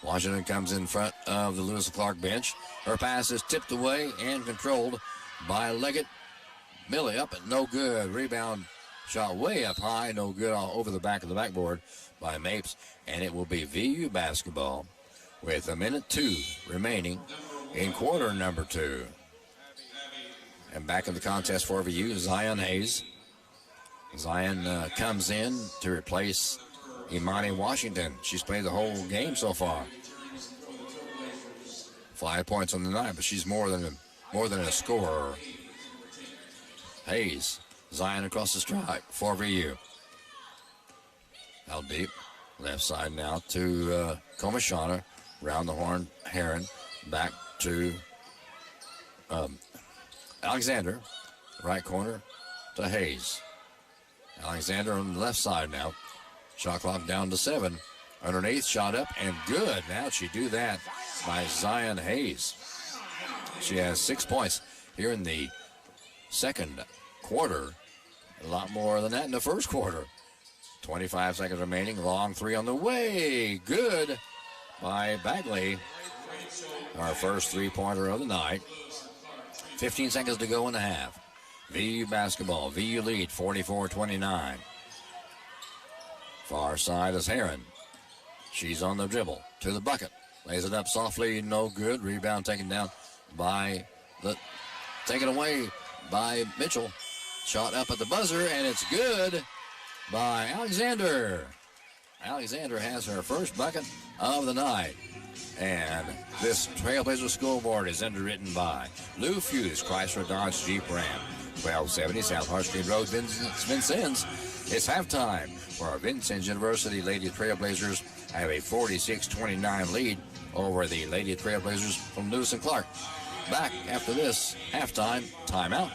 D: Washington comes in front of the Lewis and Clark bench. Her pass is tipped away and controlled by Leggett. Millie up and no good. Rebound shot way up high. No good, all over the back of the backboard by Mapes. And it will be VU basketball with a minute 2 remaining in quarter number 2. And back in the contest for VU, Zion Hayes. Zion comes in to replace Imani Washington. She's played the whole game so far. 5 points on the night, but she's more than a scorer. Hayes, Zion across the strike for VU. Out deep, left side now to Komashana. Round the horn, Heron. Back to Alexander. Right corner to Hayes. Alexander on the left side now. Shot clock down to 7. Underneath, shot up and good. Now she do that by Zion Hayes. She has 6 points here in the second quarter. A lot more than that in the first quarter. 25 seconds remaining. Long three on the way. Good by Bagley. Our first three-pointer of the night. 15 seconds to go in the half. VU basketball. VU lead 44-29. Far side is Heron. She's on the dribble to the bucket. Lays it up softly, no good. Rebound taken down by taken away by Mitchell. Shot up at the buzzer, and it's good by Alexander. Alexander has her first bucket of the night. And this Trailblazer scoreboard is underwritten by Lou Fuse, Chrysler Dodge Jeep Ram, 1270 South Hart Street Road, Vincennes. It's halftime for our Vincennes University Lady Trailblazers have a 46-29 lead over the Lady Trailblazers from Lewis and Clark. Back after this halftime timeout.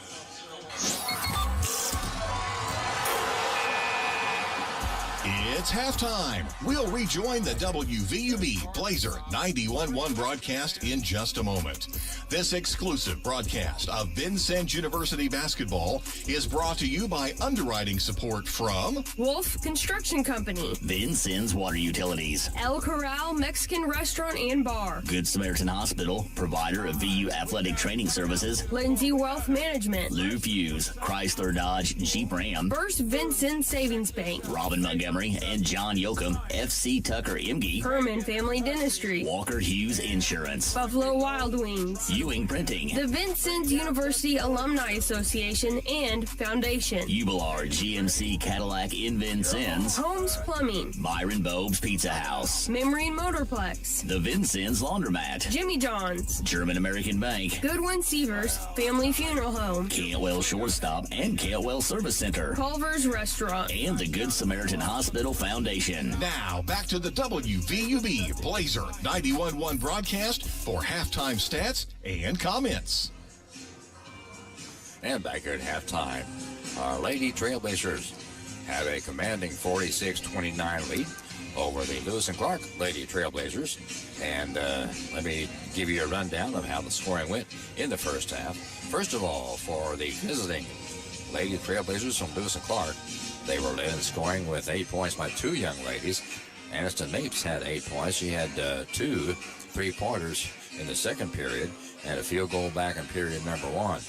A: It's halftime. We'll rejoin the WVUB Blazer 91.1 broadcast in just a moment. This exclusive broadcast of Vincennes University basketball is brought to you by underwriting support from
B: Wolf Construction Company,
C: Vincennes Water Utilities,
B: El Corral Mexican Restaurant and Bar,
C: Good Samaritan Hospital, provider of VU Athletic Training Services,
B: Lindsay Wealth Management,
C: Lou Fuse, Chrysler Dodge Jeep Ram,
B: First Vincennes Savings Bank,
C: Robin Montgomery and John Yoakum, FC Tucker Emge,
B: Herman Family Dentistry,
C: Walker Hughes Insurance,
B: Buffalo Wild Wings,
C: Ewing Printing,
B: the Vincennes University Alumni Association and Foundation,
C: Ubilar GMC Cadillac in Vincennes,
B: Holmes Plumbing,
C: Byron Bob's Pizza House,
B: Memory Motorplex,
C: the Vincennes Laundromat,
B: Jimmy John's,
C: German American Bank,
B: Goodwin Sievers Family Funeral Home,
C: Cantwell Shortstop and Cantwell Service Center,
B: Culver's Restaurant,
C: and the Good Samaritan Hospital Foundation.
A: Now, back to the WVUB Blazer 91.1 broadcast for halftime stats and comments.
D: And back here at halftime, our Lady Trailblazers have a commanding 46-29 lead over the Lewis and Clark Lady Trailblazers. And let me give you a rundown of how the scoring went in the first half. First of all, for the visiting Lady Trailblazers from Lewis and Clark, they were led in scoring with 8 points by two young ladies. Aniston Mapes had 8 points. She had 2 3-pointers in the second period and a field goal back in period number 1.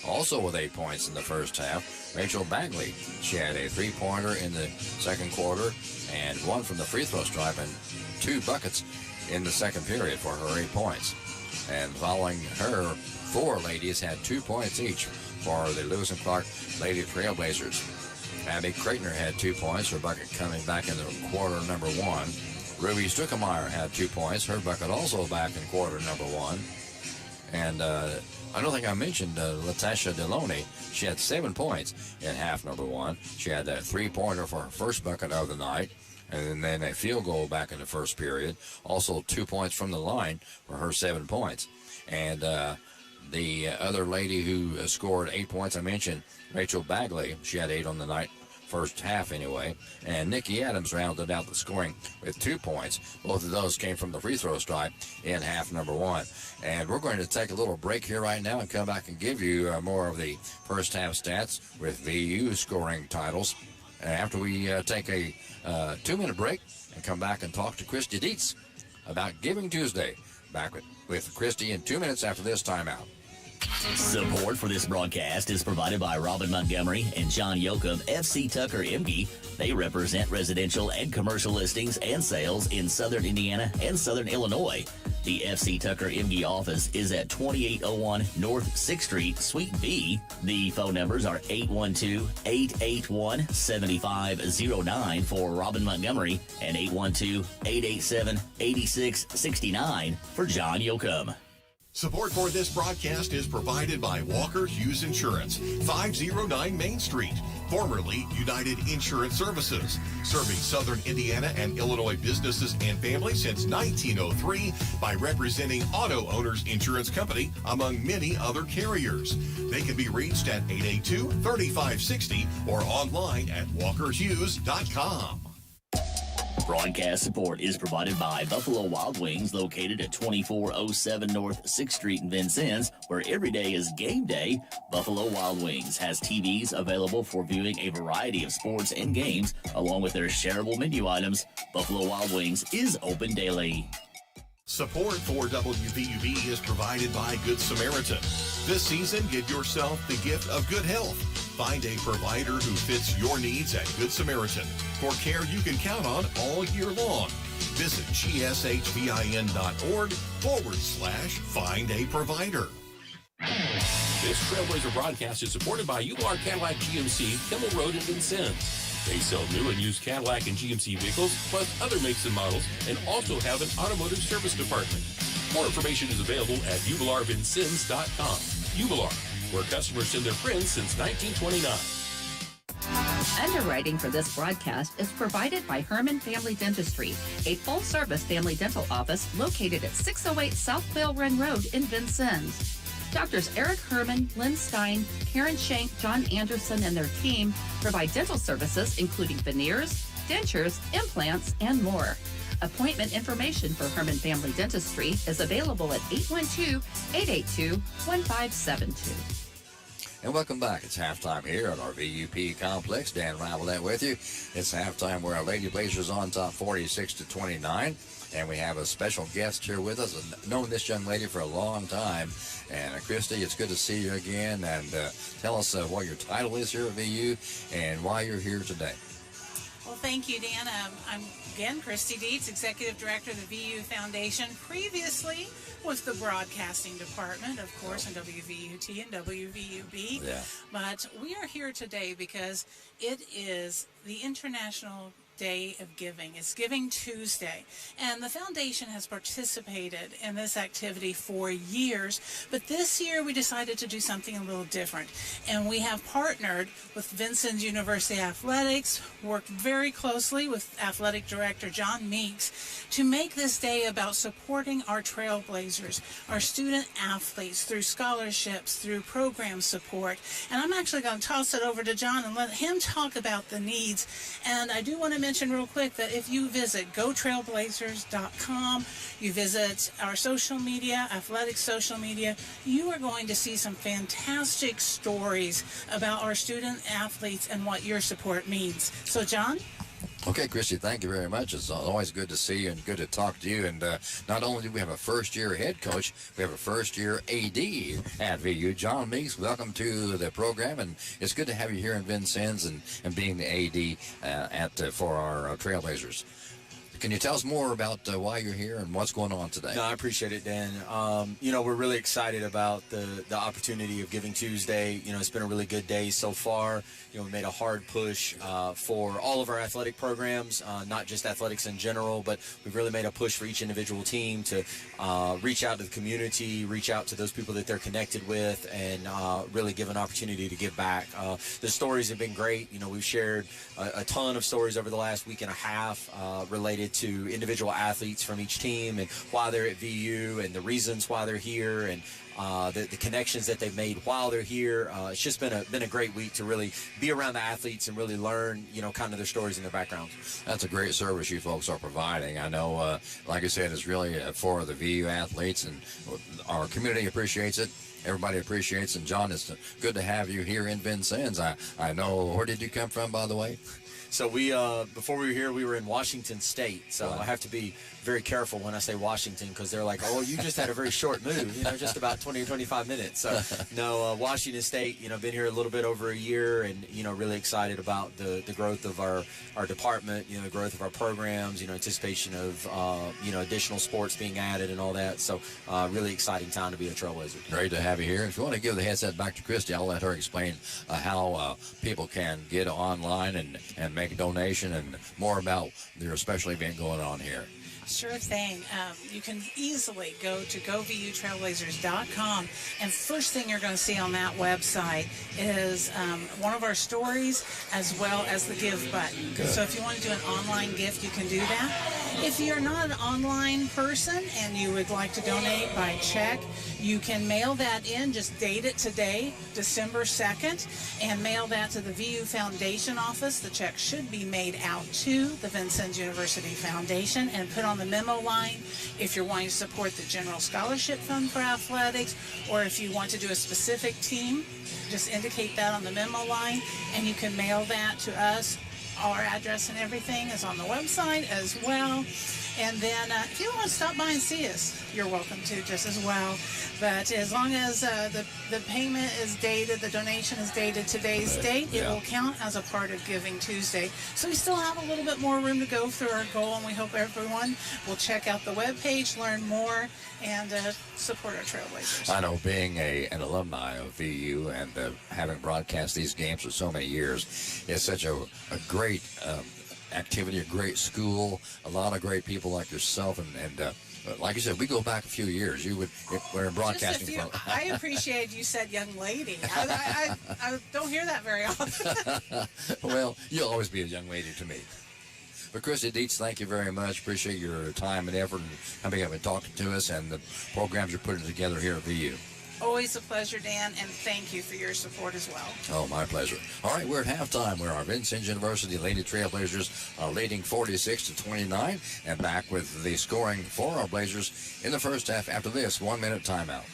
D: Also with 8 points in the first half, Rachel Bagley. She had a 3-pointer in the second quarter and 1 from the free throw stripe and 2 buckets in the second period for her 8 points. And following her, 4 ladies had 2 points each for the Lewis and Clark Lady Trailblazers. Abby Kreitner had 2 points, her bucket coming back in the quarter number 1. Ruby Stuckemeyer had 2 points, her bucket also back in quarter number 1. And I don't think I mentioned Latasha Deloney. She had 7 points in half number 1. She had that 3-pointer for her first bucket of the night, and then a field goal back in the first period. Also 2 points from the line for her 7 points. And the other lady who scored 8 points, I mentioned Rachel Bagley. She had 8 on the night, first half anyway. And Nikki Adams rounded out the scoring with 2 points. Both of those came from the free throw stripe in half number 1. And we're going to take a little break here right now and come back and give you more of the first half stats with VU scoring titles. After we take a 2-minute break and come back and talk to Christy Dietz about Giving Tuesday. Back with Christy in 2 minutes after this timeout.
C: Support for this broadcast is provided by Robin Montgomery and John Yoakum, FC Tucker Emge. They represent residential and commercial listings and sales in Southern Indiana and Southern Illinois. The FC Tucker Emge office is at 2801 North 6th Street, Suite B. The phone numbers are 812-881-7509 for Robin Montgomery and 812-887-8669 for John Yoakum.
A: Support for this broadcast is provided by Walker Hughes Insurance, 509 Main Street, formerly United Insurance Services, serving Southern Indiana and Illinois businesses and families since 1903 by representing Auto Owners Insurance Company, among many other carriers. They can be reached at 882-3560 or online at walkerhughes.com.
C: Broadcast support is provided by Buffalo Wild Wings, located at 2407 North 6th Street in Vincennes, where every day is game day. Buffalo Wild Wings has TVs available for viewing a variety of sports and games, along with their shareable menu items. Buffalo Wild Wings is open daily.
A: Support for WVUB is provided by Good Samaritan. This season, give yourself the gift of good health. Find a provider who fits your needs at Good Samaritan for care you can count on all year long. Visit gshvin.org/find a provider.
E: This Trailblazer broadcast is supported by Ubilar Cadillac GMC, Kimmel Road in Vincennes. They sell new and used Cadillac and GMC vehicles, plus other makes and models, and also have an automotive service department. More information is available at ubilarvincennes.com. Ubilar, where customers send their friends since 1929.
F: Underwriting for this broadcast is provided by Herman Family Dentistry, a full-service family dental office located at 608 South Bell Run Road in Vincennes. Doctors Eric Herman, Lynn Stein, Karen Shank, John Anderson, and their team provide dental services including veneers, dentures, implants, and more. Appointment information for Herman Family Dentistry is available at 812-882-1572.
D: And welcome back. It's halftime here at our VUP complex. Dan Ravelette with you. It's halftime where our Lady Blazers on top 46-29. And we have a special guest here with us. I've known this young lady for a long time. And Christy, it's good to see you again. And tell us what your title is here at VU and why you're here today.
L: Well, thank you, Dan. I'm, again, Christy Dietz, Executive Director of the VU Foundation. Previously with the Broadcasting Department, of course, in WVUT and WVUB.
D: Yeah.
L: But we are here today because it is the International Day of Giving. It's Giving Tuesday, and the foundation has participated in this activity for years, but this year we decided to do something a little different, and we have partnered with Vincennes University Athletics, worked very closely with Athletic Director John Meeks to make this day about supporting our trailblazers, our student athletes, through scholarships, through program support. And I'm actually going to toss it over to John and let him talk about the needs. And I do want to mention real quick that if you visit gotrailblazers.com, you visit our social media, athletic social media, you are going to see some fantastic stories about our student athletes and what your support means. So, John?
D: Okay, Christy, thank you very much. It's always good to see you and good to talk to you. And not only do we have a first-year head coach, we have a first-year AD at VU. John Meeks, welcome to the program, and it's good to have you here in Vincennes and being the AD for our Trailblazers. Can you tell us more about why you're here and what's going on today?
M: No, I appreciate it, Dan. We're really excited about the opportunity of Giving Tuesday. It's been a really good day so far. We made a hard push for all of our athletic programs, not just athletics in general, but we've really made a push for each individual team to reach out to the community, reach out to those people that they're connected with, and really give an opportunity to give back. The stories have been great. We've shared a ton of stories over the last week and a half related to individual athletes from each team and why they're at VU and the reasons why they're here and the connections that they've made while they're here. It's just been a great week to really be around the athletes and really learn, kind of their stories and their backgrounds.
D: That's a great service you folks are providing. I know, like I said, it's really for the VU athletes, and our community appreciates it. Everybody appreciates it. And John, it's good to have you here in Vincennes. I know, where did you come from, by the way?
M: So before we were here, we were in Washington State. So I have to be very careful when I say Washington because they're like, oh, you just had a very short move, just about 20 or 25 minutes. So no, Washington State, been here a little bit over a year and, really excited about the growth of our department, the growth of our programs, anticipation of, additional sports being added and all that. So really exciting time to be a Trailblazer.
D: Great to have you here. If you want to give the headset back to Christy, I'll let her explain how people can get online and make a donation and more about your special event going on here.
L: Sure thing. You can easily go to govutrailblazers.com, and first thing you're going to see on that website is one of our stories as well as the give button.
D: Good.
L: So if you want to do an online gift, you can do that. If you're not an online person and you would like to donate by check, you can mail that in, just date it today, December 2nd, and mail that to the VU Foundation office. The check should be made out to the Vincennes University Foundation and put on the memo line if you're wanting to support the General Scholarship Fund for athletics, or if you want to do a specific team, just indicate that on the memo line, and you can mail that to us. Our address and everything is on the website as well. And then if you want to stop by and see us, you're welcome to just as well. But as long as the payment is dated, the donation is dated today's date, it will count as a part of Giving Tuesday. So we still have a little bit more room to go through our goal, and we hope everyone will check out the webpage, learn more, and support our Trailblazers.
D: I know, being an alumni of VU and having broadcast these games for so many years, it's such a great activity, a great school, a lot of great people like yourself, and like you said, we go back a few years. We're in broadcasting.
L: I appreciate you said young lady. I don't hear that very often.
D: Well, you'll always be a young lady to me. But Christy Dietz, thank you very much. Appreciate your time and effort and coming up and talking to us and the programs you're putting together here at VU.
L: Always a pleasure, Dan, and thank you for your support as well.
D: Oh, my pleasure. All right, we're at halftime where our Vincennes University Lady Trailblazers are leading 46-29, and back with the scoring for our Blazers in the first half after this 1-minute timeout.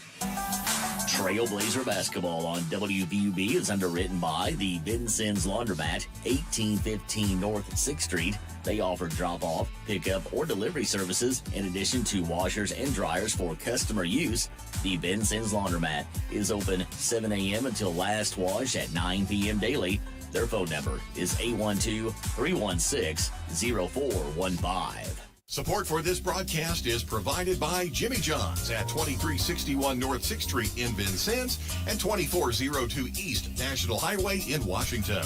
C: Trailblazer basketball on WVUB is underwritten by the Vincennes Laundromat, 1815 North 6th Street. They offer drop-off, pickup, or delivery services in addition to washers and dryers for customer use. The Vincennes Laundromat is open 7 a.m. until last wash at 9 p.m. daily. Their phone number is 812-316-0415.
A: Support for this broadcast is provided by Jimmy John's at 2361 North 6th Street in Vincennes and 2402 East National Highway in Washington.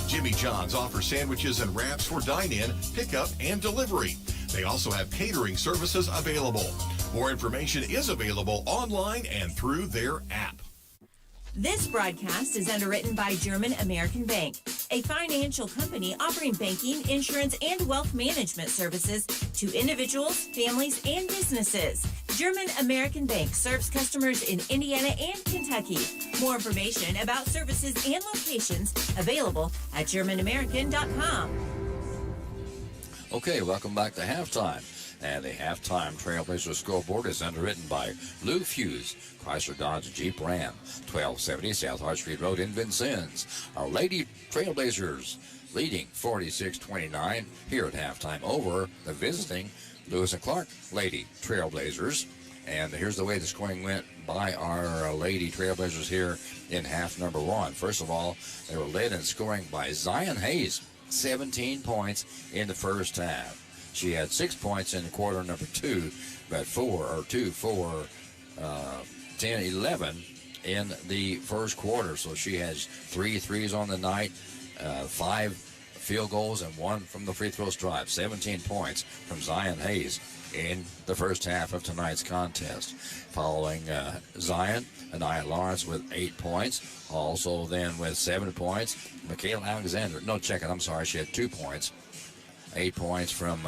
A: Jimmy John's offers sandwiches and wraps for dine-in, pickup, and delivery. They also have catering services available. More information is available online and through their app.
I: This broadcast is underwritten by German American Bank, a financial company offering banking, insurance, and wealth management services to individuals, families, and businesses. German American Bank serves customers in Indiana and Kentucky. More information about services and locations available at GermanAmerican.com.
D: Okay, welcome back to halftime. And the halftime Trailblazer scoreboard is underwritten by Lou Fuse, Chrysler Dodge Jeep Ram, 1270 South Hart Street Road in Vincennes. Our Lady Trailblazers leading 46-29 here at halftime over the visiting Lewis and Clark Lady Trailblazers. And here's the way the scoring went by our Lady Trailblazers here in half number one. First of all, they were led in scoring by Zion Hayes, 17 points in the first half. She had 6 points in quarter number two, but 10, 11 in the first quarter. So she has 3 threes on the night, 5 field goals, and 1 from the free throw stripe. 17 points from Zion Hayes in the first half of tonight's contest. Following Zion, Anaya Lawrence with 8 points. Also then with 7 points, Michaela Alexander. No, check it. I'm sorry. She had 2 points. 8 points from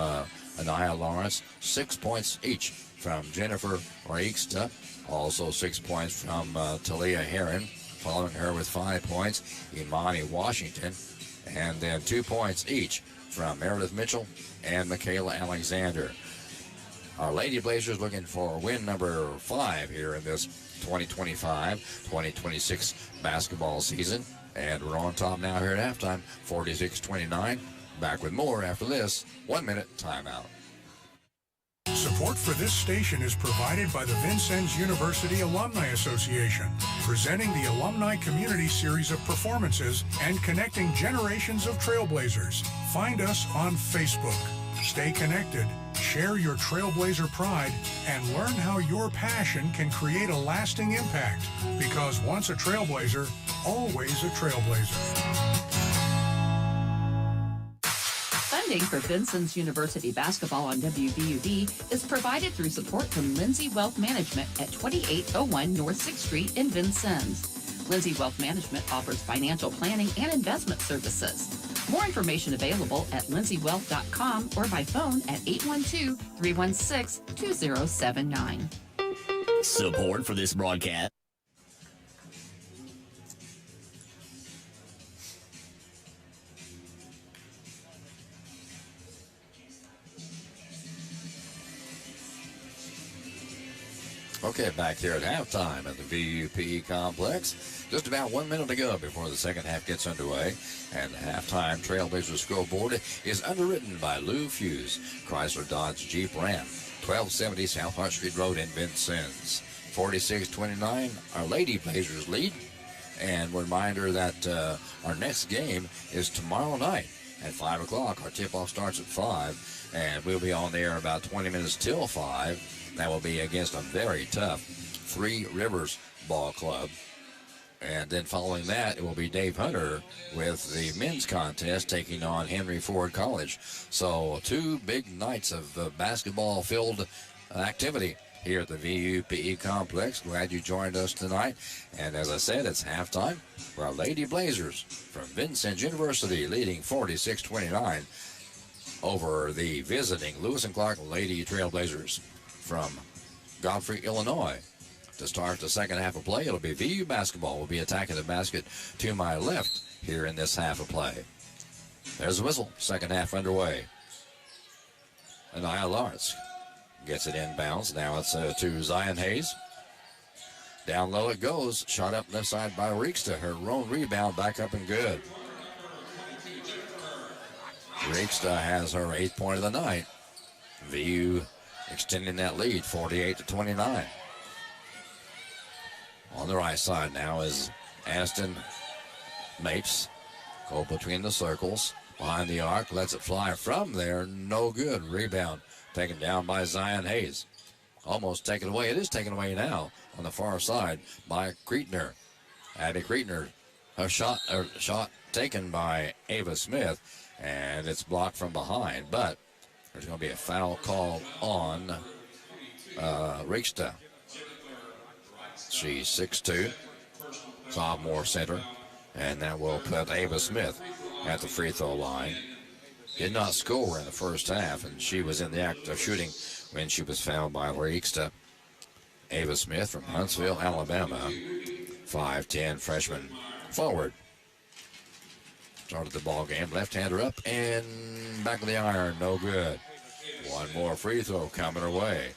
D: Anaya Lawrence, 6 points each from Jennifer Raiksta, also 6 points from Talia Heron, following her with 5 points, Imani Washington, and then 2 points each from Meredith Mitchell and Michaela Alexander. Our Lady Blazers looking for win number 5 here in this 2025-2026 basketball season, and we're on top now here at halftime, 46-29. Back with more after this 1-minute timeout.
J: Support for this station is provided by the Vincennes University Alumni Association, presenting the Alumni Community Series of performances and connecting generations of trailblazers. Find us on Facebook. Stay connected, share your trailblazer pride, and learn how your passion can create a lasting impact. Because once a trailblazer, always a trailblazer.
F: Funding for Vincennes University basketball on WVUB is provided through support from Lindsay Wealth Management at 2801 North 6th Street in Vincennes. Lindsay Wealth Management offers financial planning and investment services. More information available at lindsaywealth.com or by phone at 812-316-2079.
C: Support for this broadcast.
D: Okay, back here at halftime at the VUPE complex. Just about 1 minute to go before the second half gets underway. And the halftime Trailblazer scoreboard is underwritten by Lou Fuse, Chrysler Dodge Jeep Ram, 1270 South Hart Street Road in Vincennes. 46-29, our Lady Blazers lead. And reminder that our next game is tomorrow night at 5 o'clock. Our tip-off starts at 5, and we'll be on there about 20 minutes till 5. That will be against a very tough Three Rivers Ball Club. And then following that, it will be Dave Hunter with the men's contest taking on Henry Ford College. So 2 big nights of basketball-filled activity here at the VUPE complex. Glad you joined us tonight. And as I said, it's halftime for our Lady Blazers from Vincennes University leading 46-29 over the visiting Lewis and Clark Lady Trailblazers from Godfrey, Illinois. To start the second half of play, it'll be VU basketball. Will be attacking the basket to my left here in this half of play. There's the whistle. Second half underway. Anaya Lawrence gets it inbounds. Now it's to Zion Hayes. Down low it goes. Shot up left side by Rieksta. Her own rebound back up and good. Rieksta has her 8th point of the night. VU extending that lead, 48-29. On the right side now is Aniston Mapes. Go between the circles. Behind the arc. Lets it fly from there. No good. Rebound taken down by Zion Hayes. Almost taken away. It is taken away now on the far side by Creetner. Abby Creetner. A shot taken by Ava Smith. And it's blocked from behind. But there's going to be a foul call on Rieksta. She's 6'2", sophomore center, and that will put Ava Smith at the free throw line. Did not score in the first half, and she was in the act of shooting when she was fouled by Rieksta. Ava Smith from Huntsville, Alabama, 5'10", freshman forward. Started the ball game, left-hander up and back of the iron, no good. One more free throw coming her way.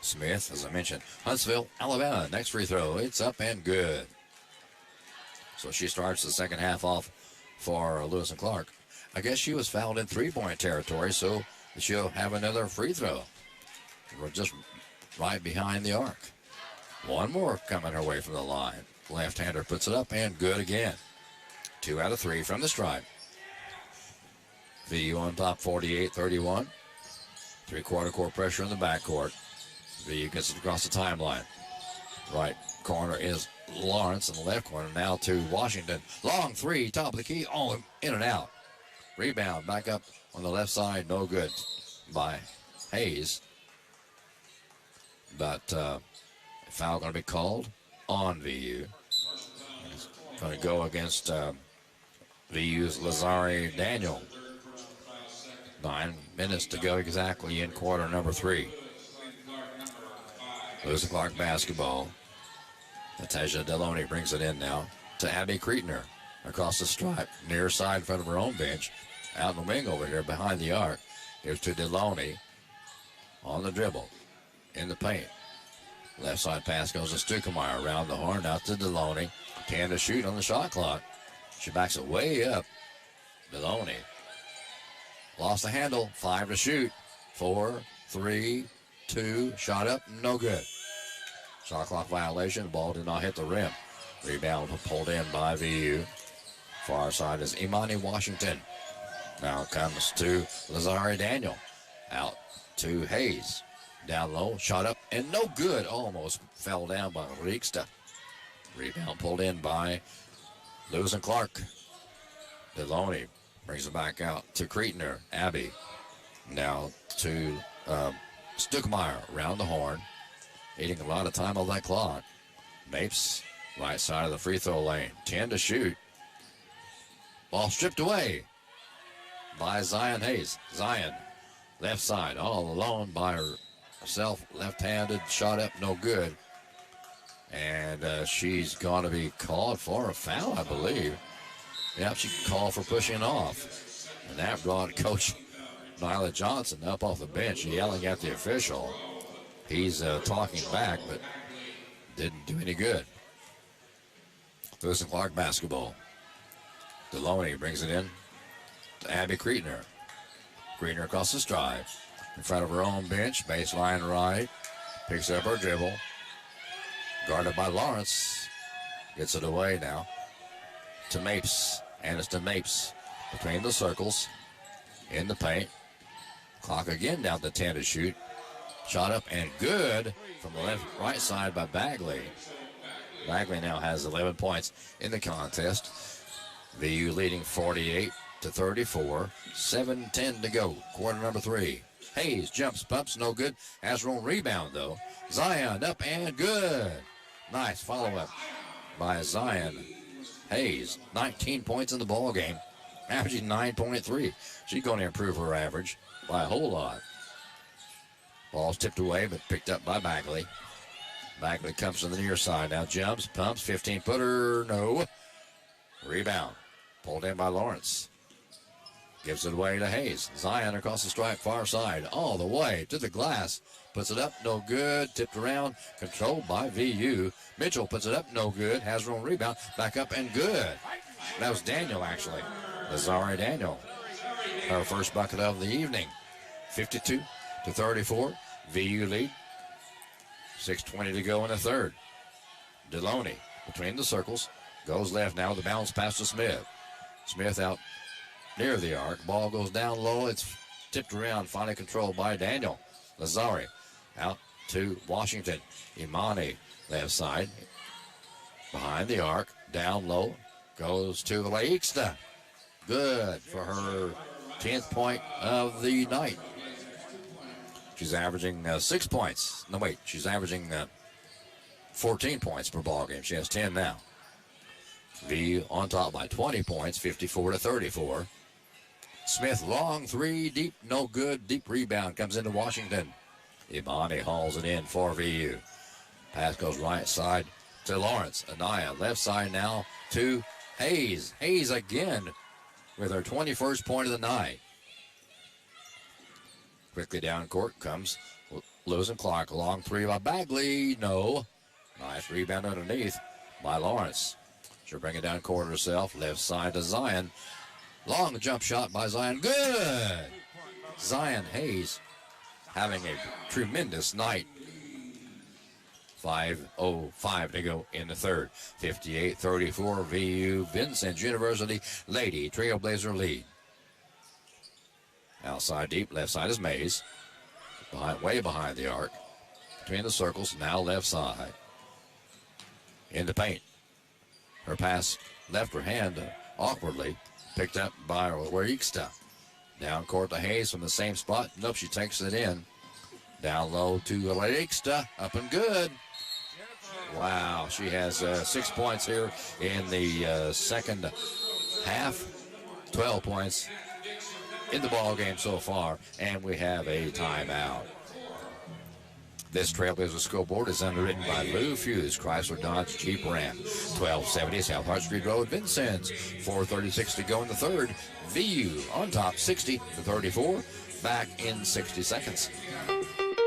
D: Smith, as I mentioned, Huntsville, Alabama. Next free throw, it's up and good. So she starts the second half off for Lewis and Clark. I guess she was fouled in three-point territory, so she'll have another free throw. We're just right behind the arc. One more coming her way from the line. Left-hander puts it up and good again. 2 out of 3 from the stripe. VU on top, 48-31. Three-quarter court pressure in the backcourt. VU gets it across the timeline. Right corner is Lawrence, in the left corner now to Washington. Long three, top of the key, all in and out. Rebound back up on the left side, no good by Hayes. But foul going to be called on VU. It's going to go against VU's Lazari Daniel. 9 minutes to go exactly in quarter number 3. Lewis and Clark basketball. Natasha Deloney brings it in now to Abby Creetner across the stripe, near side in front of her own bench. Out in the wing over here behind the arc. Here's to Deloney on the dribble in the paint. Left side pass goes to Stukemeyer around the horn out to Deloney. 10 to shoot on the shot clock. She backs it way up. Deloney lost the handle. 5 to shoot. 4, 3, 2. Shot up. No good. Shot clock violation. The ball did not hit the rim. Rebound pulled in by VU. Far side is Imani Washington. Now comes to Lazari Daniel. Out to Hayes. Down low. Shot up and no good. Almost fell down by Rieksta. Rebound pulled in by Lewis and Clark. Deloney brings it back out to Creetner. Abby. Now to Stukemeyer around the horn. Eating a lot of time on that clock. Mapes, right side of the free throw lane. 10 to shoot. Ball stripped away by Zion Hayes. Zion, left side, all alone by herself. Left-handed, shot up, no good. And she's going to be called for a foul, I believe. Yep, she called for pushing off. And that brought Coach Nyla Johnson up off the bench, yelling at the official. He's talking back, but didn't do any good. Lewis and Clark basketball. Deloney brings it in to Abby Creetner. Creetner across the stride. In front of her own bench, baseline right. Picks up her dribble. Guarded by Lawrence. Gets it away now to Mapes. Aniston Mapes between the circles. In the paint. Clock again down to 10 to shoot. Shot up and good from the right side by Bagley. Bagley now has 11 points in the contest. VU leading 48-34. 7:10 to go. Quarter number 3. Hayes jumps, bumps, no good. Has her own rebound though. Zion up and good. Nice follow-up by Zion Hayes. 19 points in the ball game, averaging 9.3. She's going to improve her average by a whole lot. Ball's tipped away, but picked up by Bagley. Bagley comes to the near side. Now jumps, pumps, 15-footer, no. Rebound. Pulled in by Lawrence. Gives it away to Hayes. Zion across the stripe, far side, all the way to the glass. Puts it up, no good. Tipped around, controlled by VU. Mitchell puts it up, no good. Has her own rebound, back up and good. That was Daniel, actually. Lazari Daniel. Her first bucket of the evening. 52-34. VU lead. 6:20 to go in the third. Deloney between the circles. Goes left now with the bounce pass to Smith. Smith out near the arc. Ball goes down low. It's tipped around, finally controlled by Daniel. Lazari out to Washington. Imani left side. Behind the arc. Down low. Goes to Laixta. Good for her 10th point of the night. She's averaging 6 points. No, wait. She's averaging 14 points per ball game. She has 10 now. V on top by 20 points, 54-34. Smith, long three, deep, no good. Deep rebound comes into Washington. Imani hauls it in for VU. Pass goes right side to Lawrence. Anaya, left side now to Hayes. Hayes again with her 21st point of the night. Quickly down court comes Lewis and Clark. Long three by Bagley. No. Nice rebound underneath by Lawrence. She'll bring it down court herself. Left side to Zion. Long jump shot by Zion. Good. Zion Hayes having a tremendous night. 5:05 to go in the third. 58-34 VU Vincennes University Lady Trailblazer lead. Outside deep, left side is Mays. Way behind the arc. Between the circles, now left side. In the paint. Her pass left her hand awkwardly. Picked up by Laixta. Down court to Hayes from the same spot. Nope, she takes it in. Down low to Laixta. Up and good. Wow, she has 6 points here in the second half. 12 points in the ball game so far, and we have a timeout. This Trailblazer scoreboard is underwritten by Lou Fuse, Chrysler Dodge Jeep Ram. 1270 South Hart Street Road, Vincennes. 4:36 to go in the third. VU on top, 60-34. Back in 60 seconds.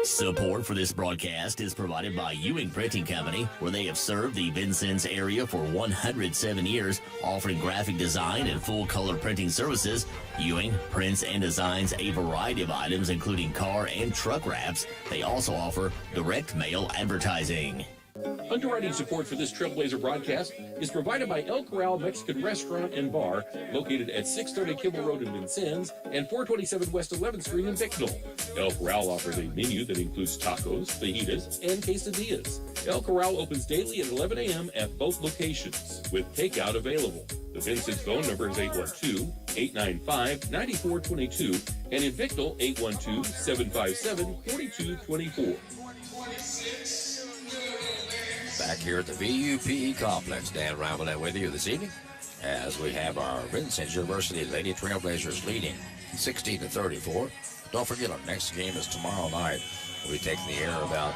C: Support for this broadcast is provided by Ewing Printing Company, where they have served the Vincennes area for 107 years, offering graphic design and full-color printing services. Ewing prints and designs a variety of items, including car and truck wraps. They also offer direct mail advertising.
E: Underwriting support for this Trailblazer broadcast is provided by El Corral Mexican Restaurant and Bar, located at 630 Kimball Road in Vincennes and 427 West 11th Street in Bicknell. El Corral offers a menu that includes tacos, fajitas, and quesadillas. El Corral opens daily at 11 a.m. at both locations, with takeout available. The Vincennes phone number is 812-895-9422, and in Bicknell, 812-757-4224.
D: Back here at the VUPE complex, Dan Ravelet with you this evening as we have our Vincennes University Lady Trailblazers leading 60-34. Don't forget, our next game is tomorrow night. We'll be taking the air about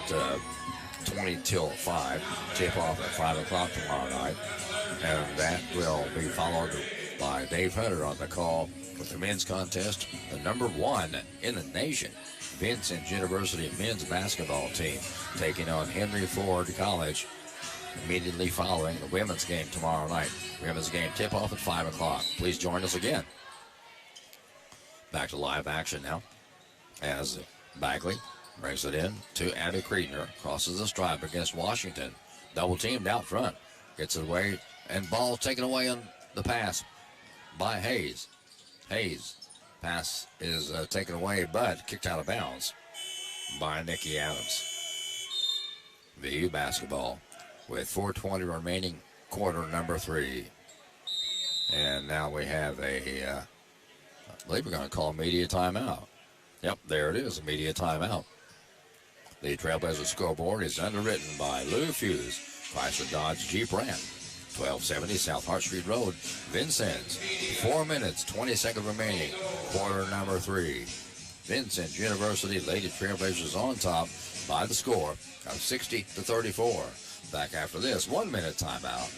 D: 20 till 5. Tip off at 5 o'clock tomorrow night. And that will be followed by Dave Hunter on the call with the men's contest, the number 1 in the nation, Vincennes University men's basketball team, taking on Henry Ford College immediately following the women's game tomorrow night. Women's game tip-off at 5 o'clock. Please join us again. Back to live action now as Bagley brings it in to Abby Creedner. Crosses the stripe against Washington. Double teamed out front. Gets it away, and ball taken away on the pass by Hayes. Hayes. Pass is taken away, but kicked out of bounds by Nikki Adams. VU basketball with 4:20 remaining, quarter number 3. And now we have I believe we're going to call media timeout. Yep, there it is, a media timeout. The Trailblazer scoreboard is underwritten by Lou Fuse, Chrysler Dodge Jeep Ram. 1270 South Hart Street Road, Vincennes. 4 minutes, 20 seconds remaining, quarter number 3. Vincent University Lady Trailblazers on top by the score of 60-34. Back after this 1-minute timeout.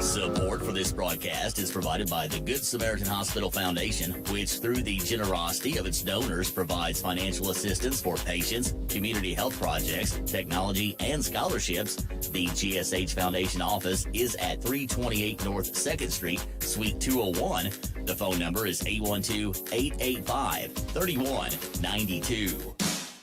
C: Support for this broadcast is provided by the Good Samaritan Hospital Foundation, which through the generosity of its donors provides financial assistance for patients, community health projects, technology, and scholarships. The GSH Foundation office is at 328 North 2nd Street, Suite 201. The phone number is 812-885-3192.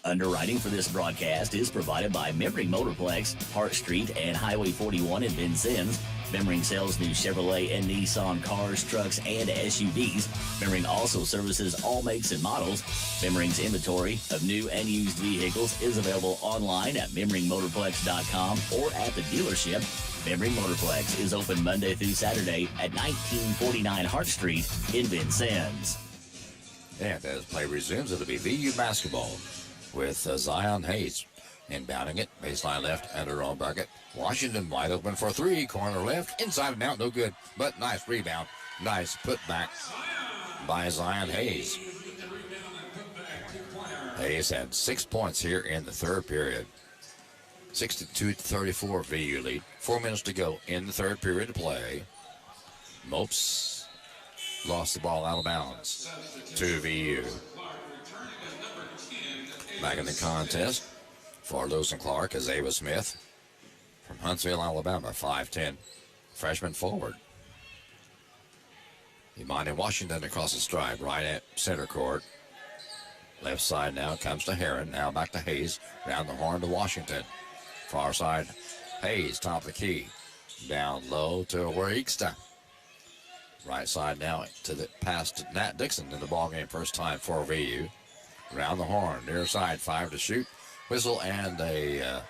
C: Underwriting for this broadcast is provided by Memmering Motorplex, Hart Street, and Highway 41 in Vincennes. Memmering sells new Chevrolet and Nissan cars, trucks, and SUVs. Memmering also services all makes and models. Memmering's inventory of new and used vehicles is available online at memmeringmotorplex.com or at the dealership. Memmering Motorplex is open Monday through Saturday at 1949 Hart Street in Vincennes.
D: And as play resumes, it'll be VU basketball with Zion Hayes inbounding it. Baseline left at her own bucket. Washington wide open for three. Corner left. Inside and out. No good. But nice rebound. Nice putback by Zion Hayes. Hayes had 6 points here in the third period. 62-34 VU lead. 4 minutes to go in the third period of play. Mopes lost the ball out of bounds to VU. Back in the contest for Lewis and Clark is Ava Smith from Huntsville, Alabama, 5'10", freshman forward. Imani Washington across the stripe, right at center court. Left side now comes to Heron. Now back to Hayes. Down the horn to Washington. Far side, Hayes, top of the key. Down low to Wereksta. Right side now to the pass to Nat Dixon in the ballgame. First time for VU. Round the horn, near side, 5 to shoot. Whistle and a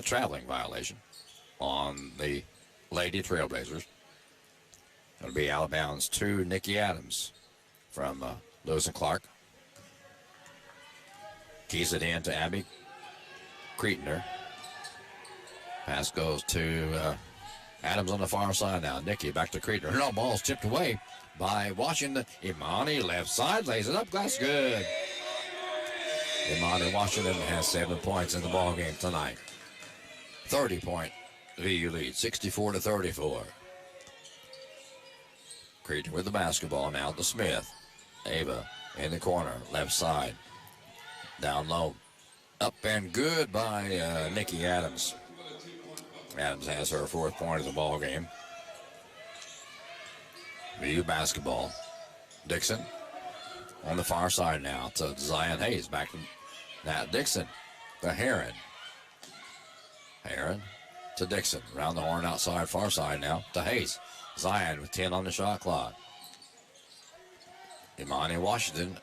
D: traveling violation on the Lady Trailblazers. It'll be out of bounds to Nikki Adams from Lewis and Clark. Keys it in to Abby Cretener. Pass goes to Adams on the far side now. Nikki back to Cretener. No, ball's tipped away by Washington. Imani left side, lays it up. That's good. Imani Washington has 7 points in the ball game tonight. 30-point VU lead, 64-34. Cretener with the basketball now to Smith. Ava in the corner, left side. Down low. Up and good by Nikki Adams. Adams has her 4th point of the ball game. VU basketball. Dixon on the far side now to Zion Hayes. Back to Nat Dixon. To Heron. Heron to Dixon. Round the horn outside, far side now to Hayes. Zion with 10 on the shot clock. Imani Washington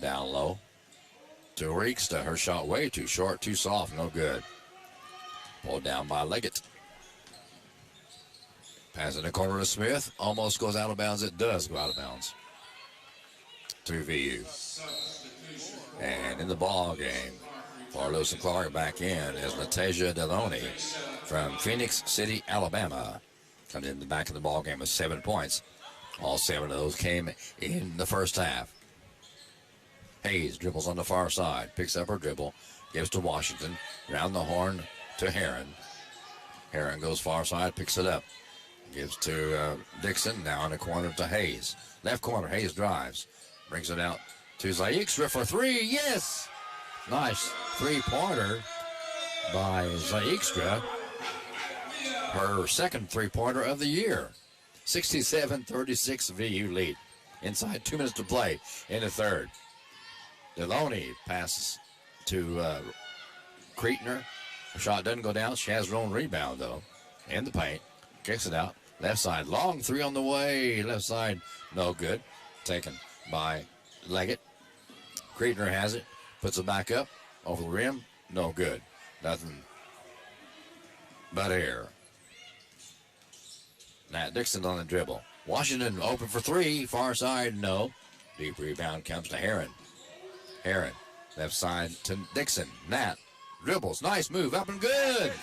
D: down low to Wereksta. Her shot way too short, too soft, no good. Pulled down by Leggett. Pass in the corner to Smith. Almost goes out of bounds. It does go out of bounds to VU. And in the ball game, for Lewis and Clark back in is Natasha Deloney from Phoenix City, Alabama. Comes in the back of the ball game with 7 points. All 7 of those came in the first half. Hayes dribbles on the far side, picks up her dribble, gives to Washington, round the horn to Heron. Heron goes far side, picks it up, gives to Dixon, now in the corner to Hayes. Left corner, Hayes drives, brings it out to Zayikstra for 3, yes! Nice 3-pointer by Zayikstra. Her second 3-pointer of the year. 67-36 VU lead. Inside 2 minutes to play in the third. Deloney passes to Cretener. Her shot doesn't go down. She has her own rebound, though. In the paint. Kicks it out. Left side. Long 3 on the way. Left side. No good. Taken by Leggett. Cretener has it. Puts it back up. Over the rim. No good. Nothing but air. Nat Dixon on the dribble. Washington open for 3. Far side. No. Deep rebound comes to Heron. Heron, left side to Dixon. Nat dribbles. Nice move. Up and good.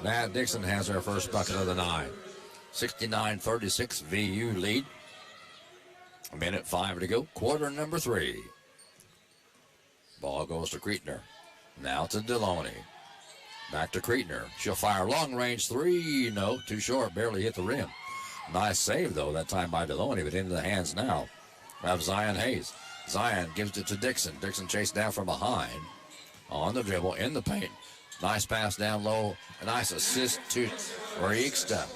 D: Nat Dixon has her first bucket of the night. 69-36 VU lead. 1:05 to go, quarter number 3. Ball goes to Creetner. Now to Deloney. Back to Creetner. She'll fire long range 3. No, too short, barely hit the rim. Nice save, though, that time by Deloney, but into the hands now of Zion Hayes. Zion gives it to Dixon. Dixon chased down from behind. On the dribble, in the paint. Nice pass down low. A nice assist to Rieksta.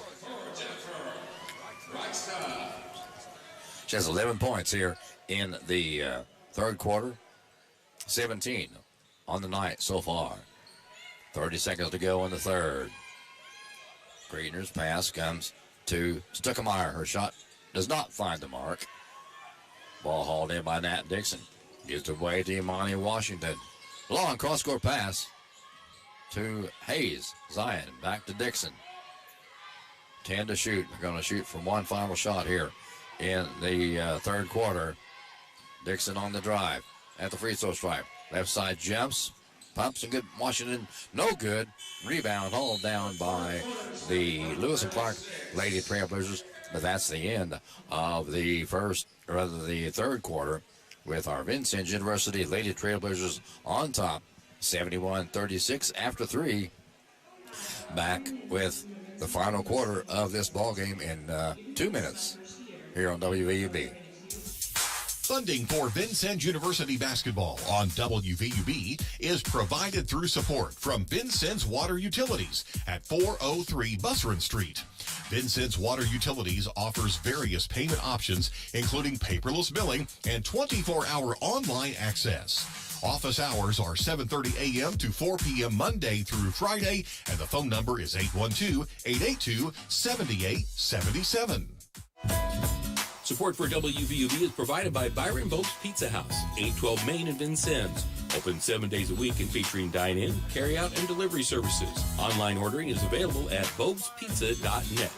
D: She has 11 points here in the third quarter. 17 on the night so far. 30 seconds to go in the third. Creetner's pass comes to Stuckemeyer. Her shot does not find the mark. Ball hauled in by Nat Dixon. Gives it away to Imani Washington. Long cross-court pass to Hayes. Zion back to Dixon. 10 to shoot. They're going to shoot from one final shot here in the third quarter. Dixon on the drive at the free throw stripe. Left side jumps. Pumps and good. Washington, no good. Rebound hauled down by the Lewis and Clark Lady Trailblazers. But that's the end of the third quarter with our Vincennes University Lady Trailblazers on top, 71-36 after 3. Back with the final quarter of this ball game in 2 minutes here on WVUB.
A: Funding for Vincennes University basketball on WVUB is provided through support from Vincennes Water Utilities at 403 Busserin Street. Vincennes Water Utilities offers various payment options, including paperless billing and 24-hour online access. Office hours are 7:30 a.m. to 4 p.m. Monday through Friday, and the phone number is 812-882-7877.
E: Support for WVUB is provided by Byron Boats Pizza House, 812 Main in Vincennes. Open 7 days a week and featuring dine-in, carry-out, and delivery services. Online ordering is available at bobespizza.net.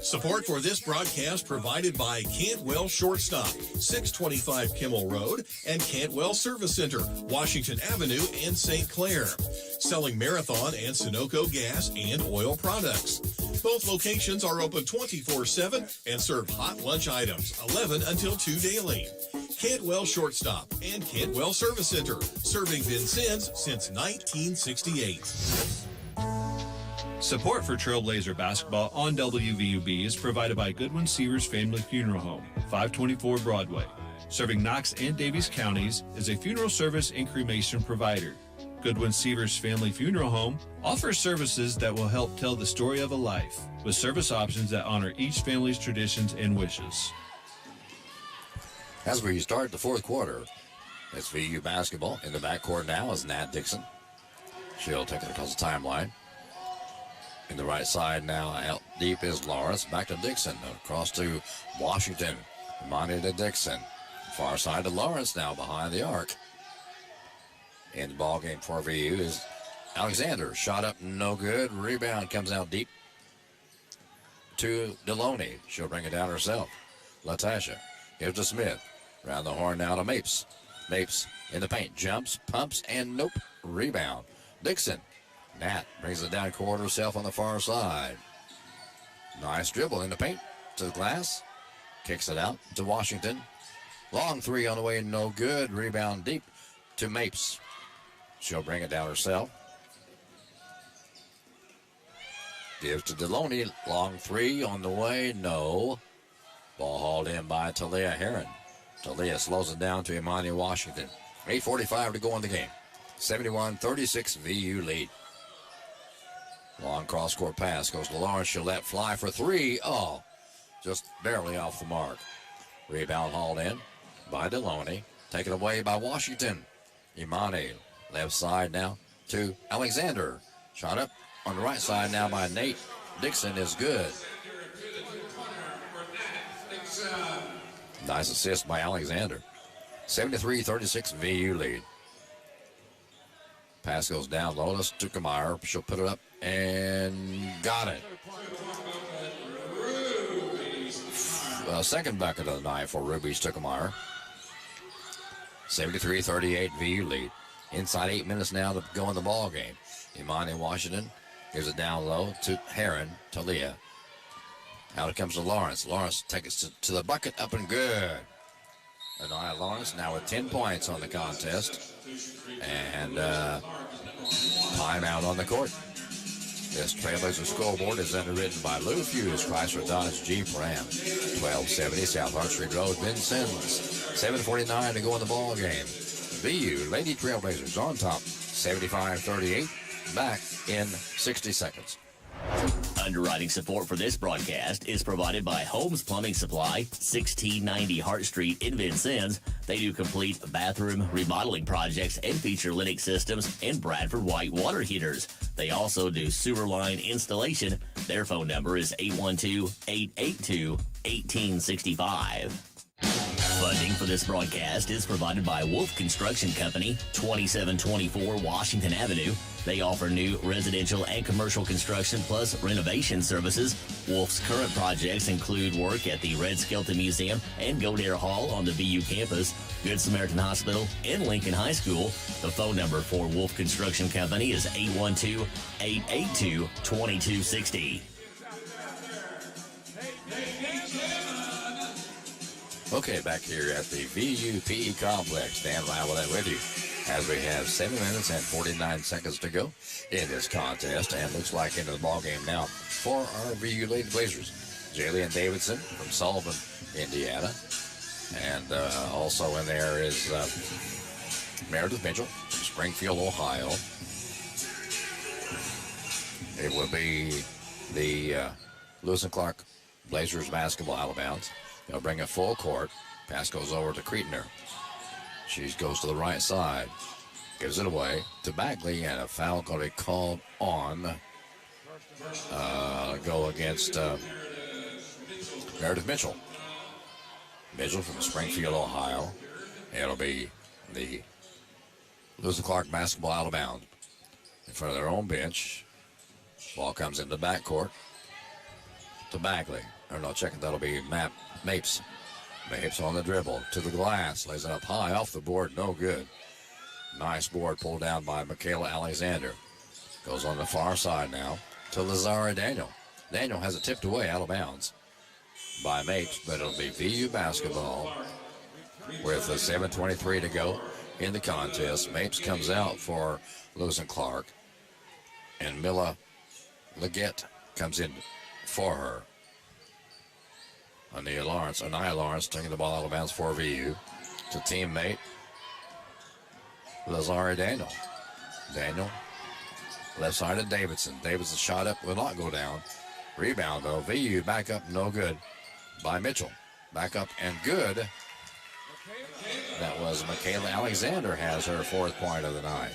A: Support for this broadcast provided by Cantwell Shortstop, 625 Kimmel Road, and Cantwell Service Center, Washington Avenue in St. Clair. Selling Marathon and Sunoco gas and oil products. Both locations are open 24/7 and serve hot lunch items, 11 until 2 daily. Cantwell Shortstop and Cantwell Service Center, serving Vincennes since 1968.
K: Support for Trailblazer basketball on WVUB is provided by Goodwin Seavers Family Funeral Home, 524 Broadway. Serving Knox and Davies counties is a funeral service and cremation provider. Goodwin Seavers Family Funeral Home offers services that will help tell the story of a life, with service options that honor each family's traditions and wishes.
D: As we start the fourth quarter, it's VU basketball. In the backcourt now is Nat Dixon. She'll take it across the timeline. In the right side now, out deep is Lawrence. Back to Dixon. Across to Washington. Money to Dixon. Far side to Lawrence now behind the arc. In the ball game for VU is Alexander. Shot up, no good. Rebound comes out deep to Deloney. She'll bring it down herself. Latasha gives to Smith. Around the horn now to Mapes. Mapes in the paint. Jumps, pumps, and nope. Rebound. Dixon. Nat brings it down court herself on the far side. Nice dribble in the paint to the glass. Kicks it out to Washington. Long three on the way, no good. Rebound deep to Mapes. She'll bring it down herself. Gives to Deloney. Long three on the way, no. Ball hauled in by Talia Heron. Talia slows it down to Imani Washington. 8:45 to go in the game. 71-36 VU lead. Long cross-court pass goes to Lawrence. She'll let fly for three. Oh, just barely off the mark. Rebound hauled in by Deloney. Taken away by Washington. Imani, left side now to Alexander. Shot up on the right side now by Nate. Dixon is good. Nice assist by Alexander. 73-36 VU lead. Pass goes down low. Let's to Stuckemeyer. She'll put it up and got it. Second bucket of the night for Ruby Stuckemeyer. 73-38 VU lead. Inside 8 minutes now to go in the ball game. Imani Washington gives it down low to Heron. Talia Out it comes to Lawrence. Lawrence takes it to the bucket, up and good. Anaya Lawrence now with 10 points on the contest. And timeout on the court. This Trailblazer scoreboard is underwritten by Lou Fuse, Chrysler Dodge Jeep Ram. 1270 South Hart Street Road, Vincennes. 7:49 to go in the ball game. VU Lady Trailblazers on top, 75-38. Back in 60 seconds.
C: Underwriting support for this broadcast is provided by Holmes Plumbing Supply, 1690 Hart Street in Vincennes. They do complete bathroom remodeling projects and feature Lennox systems and Bradford White water heaters. They also do sewer line installation. Their phone number is 812-882-1865. Funding for this broadcast is provided by Wolf Construction Company, 2724 Washington Avenue. They offer new residential and commercial construction plus renovation services. Wolf's current projects include work at the Red Skelton Museum and Godare Hall on the VU campus, Good Samaritan Hospital, and Lincoln High School. The phone number for Wolf Construction Company is 812-882-2260.
D: Okay, back here at the VUPE complex. Dan Lavalette with you as we have 7 minutes and 49 seconds to go in this contest. And looks like into the ball game now for our VU Lady Blazers. Jalen Davidson from Sullivan, Indiana. And also in there is Meredith Mitchell from Springfield, Ohio. It will be the Lewis and Clark Blazers basketball out of bounds. They'll bring it full court. Pass goes over to Cretener. She goes to the right side. Gives it away to Bagley, and a foul going to be called on. Go against Meredith Mitchell. Mitchell from Springfield, Ohio. It'll be the Lewis and Clark basketball out of bounds. In front of their own bench. Ball comes into the backcourt to Bagley. Or no, checking, that'll be Mapes. Mapes on the dribble to the glass. Lays it up high off the board. No good. Nice board pulled down by Michaela Alexander. Goes on the far side now to Lazara Daniel. Daniel has it tipped away out of bounds by Mapes, but it'll be VU basketball with 7:23 to go in the contest. Mapes comes out for Lewis and Clark, and Mila Leggett comes in for her. Anaya Lawrence taking the ball out of bounds for VU to teammate Lazari Daniel. Daniel, left side of Davidson. Davidson shot up, will not go down. Rebound though, VU back up, no good by Mitchell. Back up and good. That was Michaela Alexander has her fourth point of the night.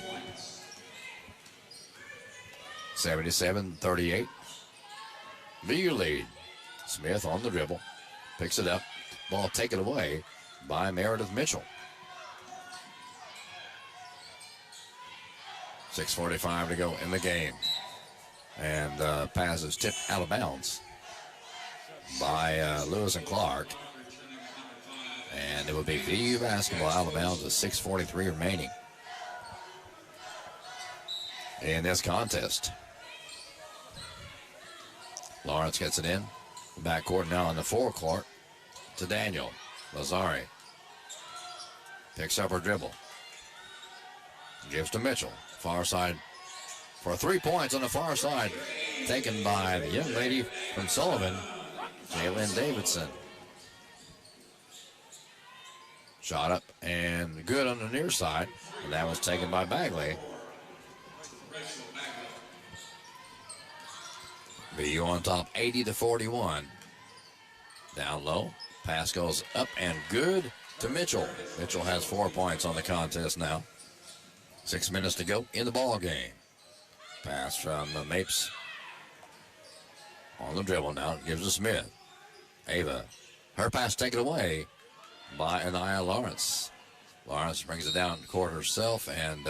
D: 77-38. VU lead. Smith on the dribble. Picks it up. Ball taken away by Meredith Mitchell. 6:45 to go in the game. And pass is tipped out of bounds by Lewis and Clark. And it will be VU basketball out of bounds with 6:43 remaining in this contest. Lawrence gets it in. Backcourt now on the forecourt to Daniel. Lazari picks up her dribble. Gives to Mitchell. Far side for 3 points on the far side. Taken by the young lady from Sullivan, Jalen Davidson. Shot up and good on the near side. And that was taken by Bagley. VU on top 80-41. Down low. Pass goes up and good to Mitchell. Mitchell has 4 points on the contest now. 6 minutes to go in the ball game. Pass from Mapes. On the dribble now. Gives to Smith. Ava. Her pass taken away by Anaya Lawrence. Lawrence brings it down court herself, and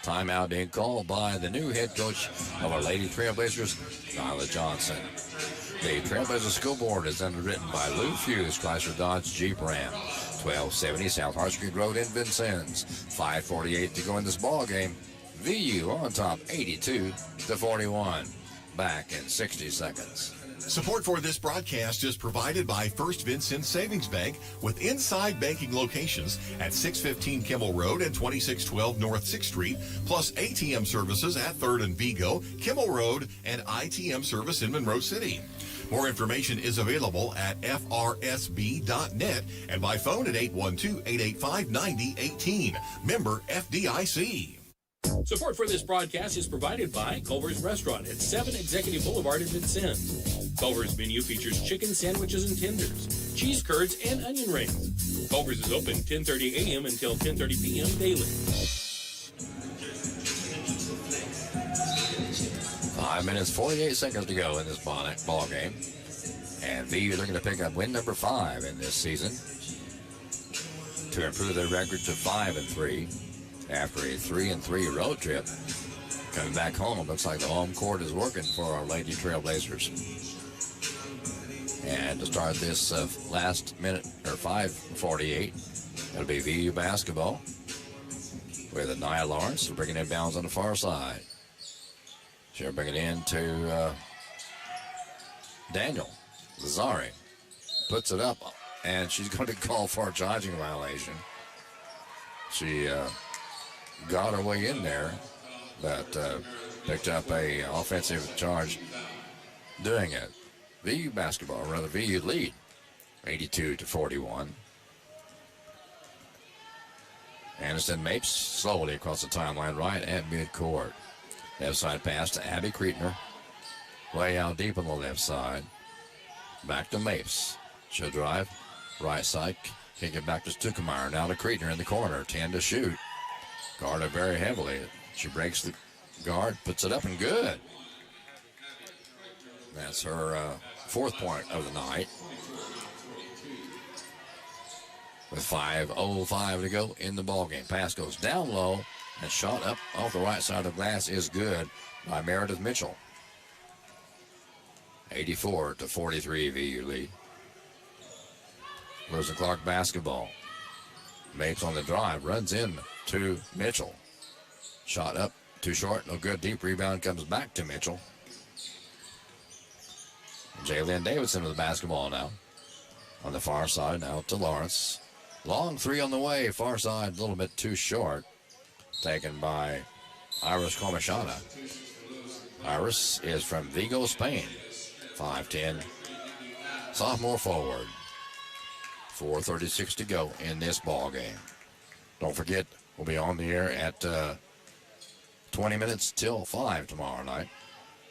D: timeout being called by the new head coach of our Lady Trailblazers, Nyla Johnson. The Trailblazer School Board is underwritten by Lou Fuse, Chrysler Dodge Jeep Ram. 1270 South Hart Street Road in Vincennes. 5:48 to go in this ball game. VU on top 82-41. Back in 60 seconds.
A: Support for this broadcast is provided by First Vincent Savings Bank with inside banking locations at 615 Kimmel Road and 2612 North 6th Street, plus ATM services at 3rd and Vigo, Kimmel Road, and ITM service in Monroe City. More information is available at frsb.net and by phone at 812-885-9018. Member FDIC.
E: Support for this broadcast is provided by Culver's Restaurant at 7 Executive Boulevard in Vincennes. Culver's menu features chicken sandwiches and tenders, cheese curds, and onion rings. Culver's is open 10:30 a.m. until 10:30 p.m. daily.
D: 5 minutes, 48 seconds to go in this ball game. And VU looking to pick up win number 5 in this season to improve their record to 5-3 after a 3-3 road trip. Coming back home, looks like the home court is working for our Lady Trailblazers. And to start this last minute, or 5:48, it'll be VU basketball with Nia Lawrence bringing it inbounds on the far side. She'll bring it in to Daniel Lazari. Puts it up, and she's going to call for a charging violation. She got her way in there, but picked up a offensive charge doing it. VU basketball, rather VU lead, 82-41. Anderson Mapes slowly across the timeline right at midcourt. Left side pass to Abby Creetner. Way out deep on the left side. Back to Mapes. She'll drive. Right side. Kick it back to Stukemeyer. Now to Creetner in the corner. 10 to shoot. Guarded very heavily. She breaks the guard. Puts it up and good. That's her 4th point of the night. With 5:05 to go in the ballgame. Pass goes down low. And shot up off the right side of the glass is good by Meredith Mitchell. 84-43 VU lead. Lewis and Clark basketball. Mapes on the drive, runs in to Mitchell. Shot up, too short, no good. Deep rebound comes back to Mitchell. Jaylyn Davidson with the basketball now. On the far side, now to Lawrence. Long 3 on the way, far side, a little bit too short. Taken by Iris Comachada. Iris is from Vigo, Spain. 5'10", sophomore forward. 4:36 to go in this ball game. Don't forget, we'll be on the air at 20 minutes till 5 tomorrow night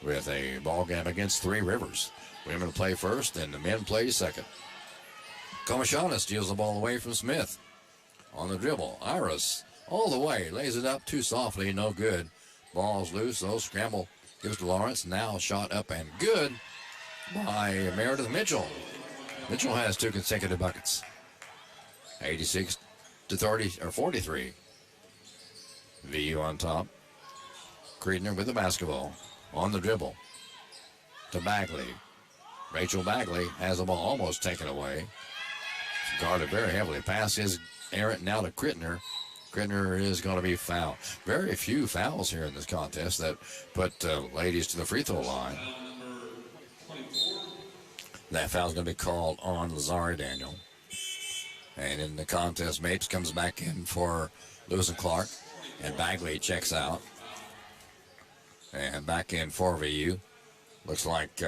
D: with a ball game against Three Rivers. Women play first and the men play second. Comachada steals the ball away from Smith. On the dribble, Iris all the way, lays it up too softly, no good. Ball's loose, so scramble gives to Lawrence. Now shot up and good by Meredith Mitchell. Mitchell has 2 consecutive buckets. 86-43. VU on top. Creedner with the basketball. On the dribble. To Bagley. Rachel Bagley has the ball almost taken away. She's guarded very heavily. Pass is errant now to Creedner. Creedner is going to be fouled. Very few fouls here in this contest that put ladies to the free throw line. That foul's going to be called on Lazari Daniel. And in the contest, Mapes comes back in for Lewis and Clark. And Bagley checks out. And back in for VU. Looks like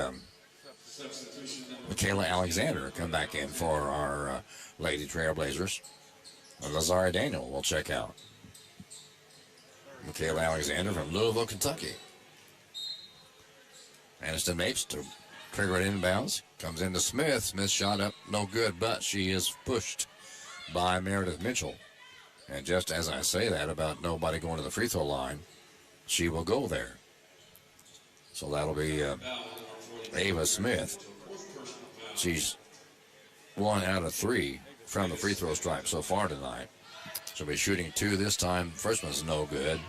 D: Michaela Alexander come back in for our Lady Trailblazers. And Lazari Daniel will check out. Michaela Alexander from Louisville, Kentucky. Aniston Mapes to trigger it inbounds. Comes into Smith. Smith shot up, no good, but she is pushed by Meredith Mitchell. And just as I say that about nobody going to the free throw line, she will go there. So that'll be Ava Smith. She's 1 out of 3 from the free throw stripe so far tonight. She'll be shooting 2 this time. First one's no good.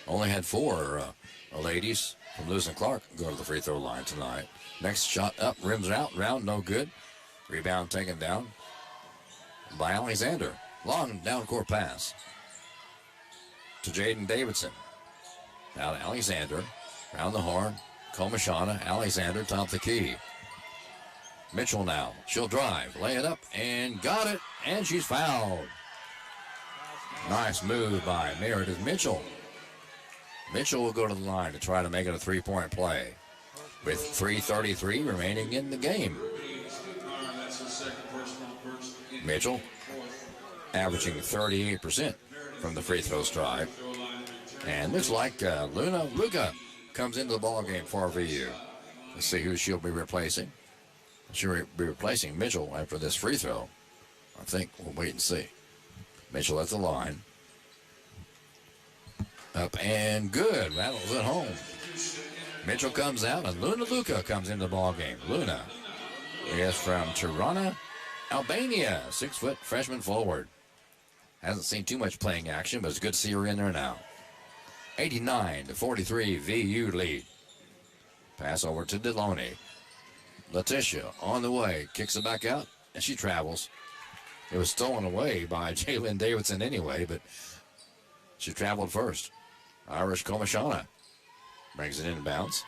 D: Only had 4 ladies from Lewis and Clark go to the free throw line tonight. Next shot up, rims out, round, no good. Rebound taken down by Alexander. Long down court pass to Jaden Davidson. Now to Alexander. Round the horn. Komashana, Alexander, top the key. Mitchell now. She'll drive, lay it up, and got it, and she's fouled. Nice move by Meredith Mitchell. Mitchell will go to the line to try to make it a three-point play with 3:33 remaining in the game. Mitchell averaging 38% from the free throw stripe. And looks like Luna Luca comes into the ball game for VU. Let's see who she'll be replacing. She'll be replacing Mitchell after this free throw. I think we'll wait and see. Mitchell at the line. Up and good. Rattles it home. Mitchell comes out and Luna Luca comes into the ball game. Luna is from Tirana, Albania. 6-foot freshman forward. Hasn't seen too much playing action, but it's good to see her in there now. 89-43 VU lead. Pass over to Deloney. Letitia on the way. Kicks it back out, and she travels. It was stolen away by Jalen Davidson anyway, but she traveled first. Irish Komashana brings it inbounds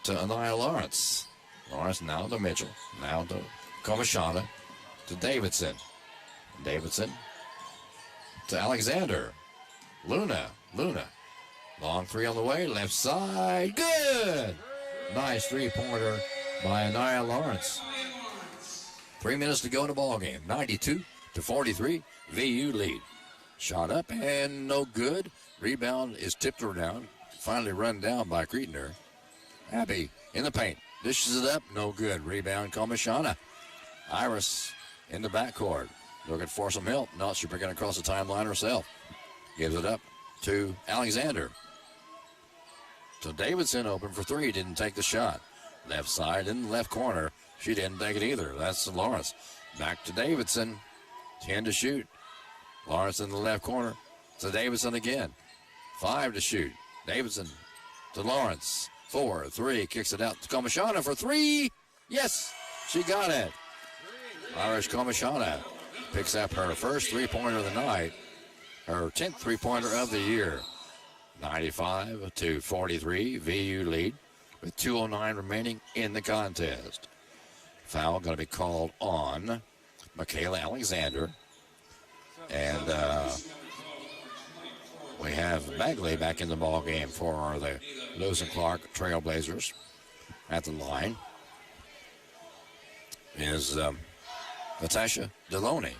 D: to Anaya Lawrence. Lawrence now to Mitchell. Now to Komashana. To Davidson. Davidson to Alexander. Luna. Long three on the way. Left side. Good. Nice three-pointer by Anaya Lawrence. 3 minutes to go in the ball game. 92-43. VU lead. Shot up and no good. Rebound is tipped around. Finally run down by Creedner. Abby in the paint. Dishes it up. No good. Rebound Komashana. Iris in the backcourt. Looking for some help. Not sure going across the timeline herself. Gives it up to Alexander. So Davidson open for three. Didn't take the shot. Left side in the left corner. She didn't take it either. That's Lawrence. Back to Davidson. 10 to shoot. Lawrence in the left corner. To Davidson again. 5 to shoot. Davidson to Lawrence. 4-3. Kicks it out to Komashana for three. Yes, she got it. Irish Komashana picks up her first three-pointer of the night. Her 10th three-pointer of the year. 95-43. VU lead with 2:09 remaining in the contest. Foul going to be called on Michaela Alexander. And we have Bagley back in the ball game for the Lewis and Clark Trailblazers. At the line is Natasha Deloney.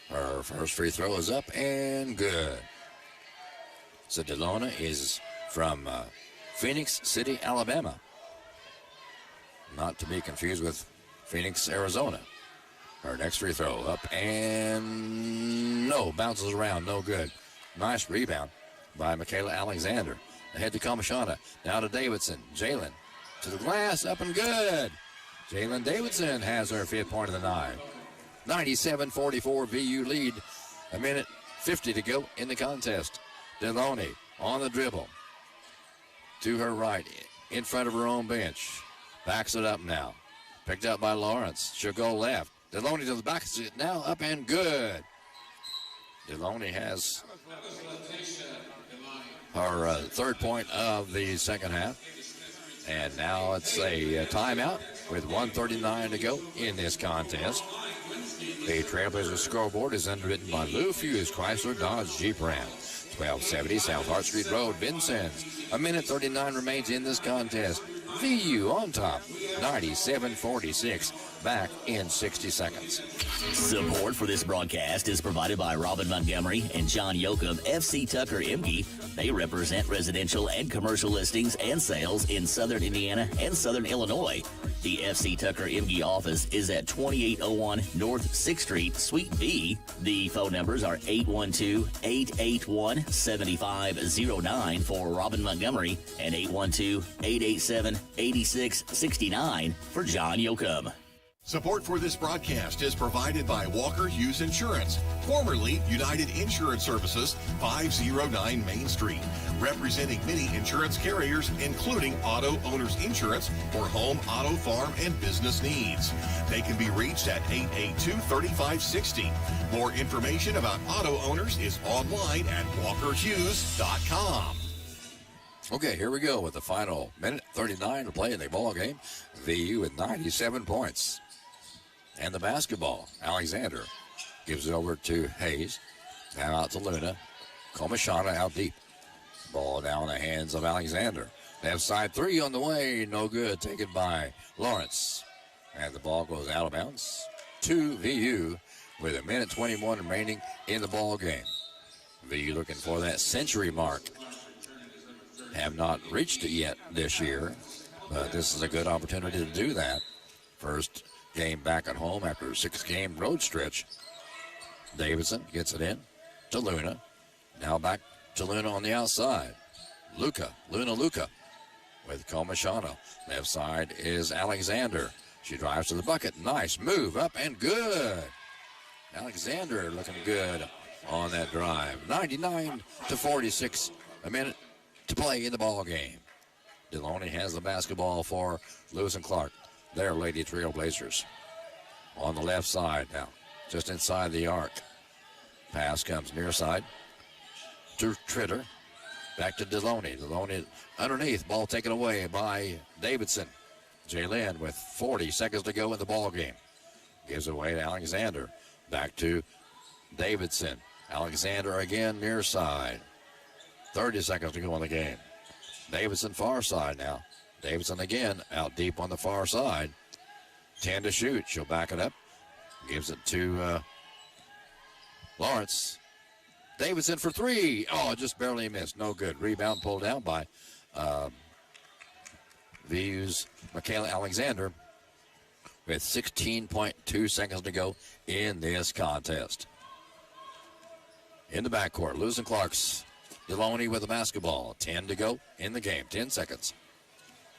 D: Her first free throw is up and good. So Deloney is from Phoenix City, Alabama. Not to be confused with Phoenix, Arizona. Her next free throw up and no, bounces around, no good. Nice rebound by Michaela Alexander. Ahead to Komashana, now to Davidson. Jalen to the glass, up and good. Jalen Davidson has her 5th point of the night. 97-44 VU lead. 1:50 to go in the contest. Deloney on the dribble. To her right, in front of her own bench. Backs it up now. Picked up by Lawrence. She'll go left. Deloney to the back. Now up and good. Deloney has her 3rd point of the second half. And now it's a timeout with 1:39 to go in this contest. The Trailblazers scoreboard is underwritten by Lou Fuse, Chrysler, Dodge, Jeep Ram. 1270 South Hart Street Road, Vincennes. 1:39 remains in this contest. VU on top, 97-46. Back in 60 seconds.
C: Support for this broadcast is provided by Robin Montgomery and John Yoakum, FC Tucker Imke. They represent residential and commercial listings and sales in Southern Indiana and Southern Illinois. The FC Tucker Imke office is at 2801 North 6th Street, Suite B. The phone numbers are 812-881-7509 for Robin Montgomery and 812-887-8669 for John Yoakum.
A: Support for this broadcast is provided by Walker Hughes Insurance, formerly United Insurance Services, 509 Main Street, representing many insurance carriers, including Auto Owners Insurance for home, auto, farm, and business needs. They can be reached at 882-3560. More information about Auto Owners is online at walkerhughes.com.
D: Okay, here we go with the final minute 39 to play in the ball game. VU with 97 points. And the basketball, Alexander gives it over to Hayes. Now out to Luna. Komashana out deep. Ball down in the hands of Alexander. Left side three on the way. No good. Taken by Lawrence. And the ball goes out of bounds to VU with a minute 21 remaining in the ball game. VU looking for that century mark. Have not reached it yet this year, but this is a good opportunity to do that. First game back at home after a 6-game road stretch. Davidson gets it in to Luna. Now back to Luna on the outside. Luca with Komashana. Left side is Alexander. She drives to the bucket. Nice move up and good. Alexander looking good on that drive. 99-46, a minute to play in the ball game. Deloney has the basketball for Lewis and Clark. Their Lady Trailblazers on the left side now, just inside the arc. Pass comes near side to Tritter. Back to Deloney. Deloney underneath. Ball taken away by Davidson. Jalen with 40 seconds to go in the ball game. Gives it away to Alexander. Back to Davidson. Alexander again near side. 30 seconds to go in the game. Davidson far side now. Davidson again out deep on the far side. 10 to shoot. She'll back it up. Gives it to Lawrence. Davidson for three. Oh, just barely missed. No good. Rebound pulled down by VU's Michaela Alexander with 16.2 seconds to go in this contest. In the backcourt, Lewis and Clark's Deloney with the basketball. 10 to go in the game. 10 seconds.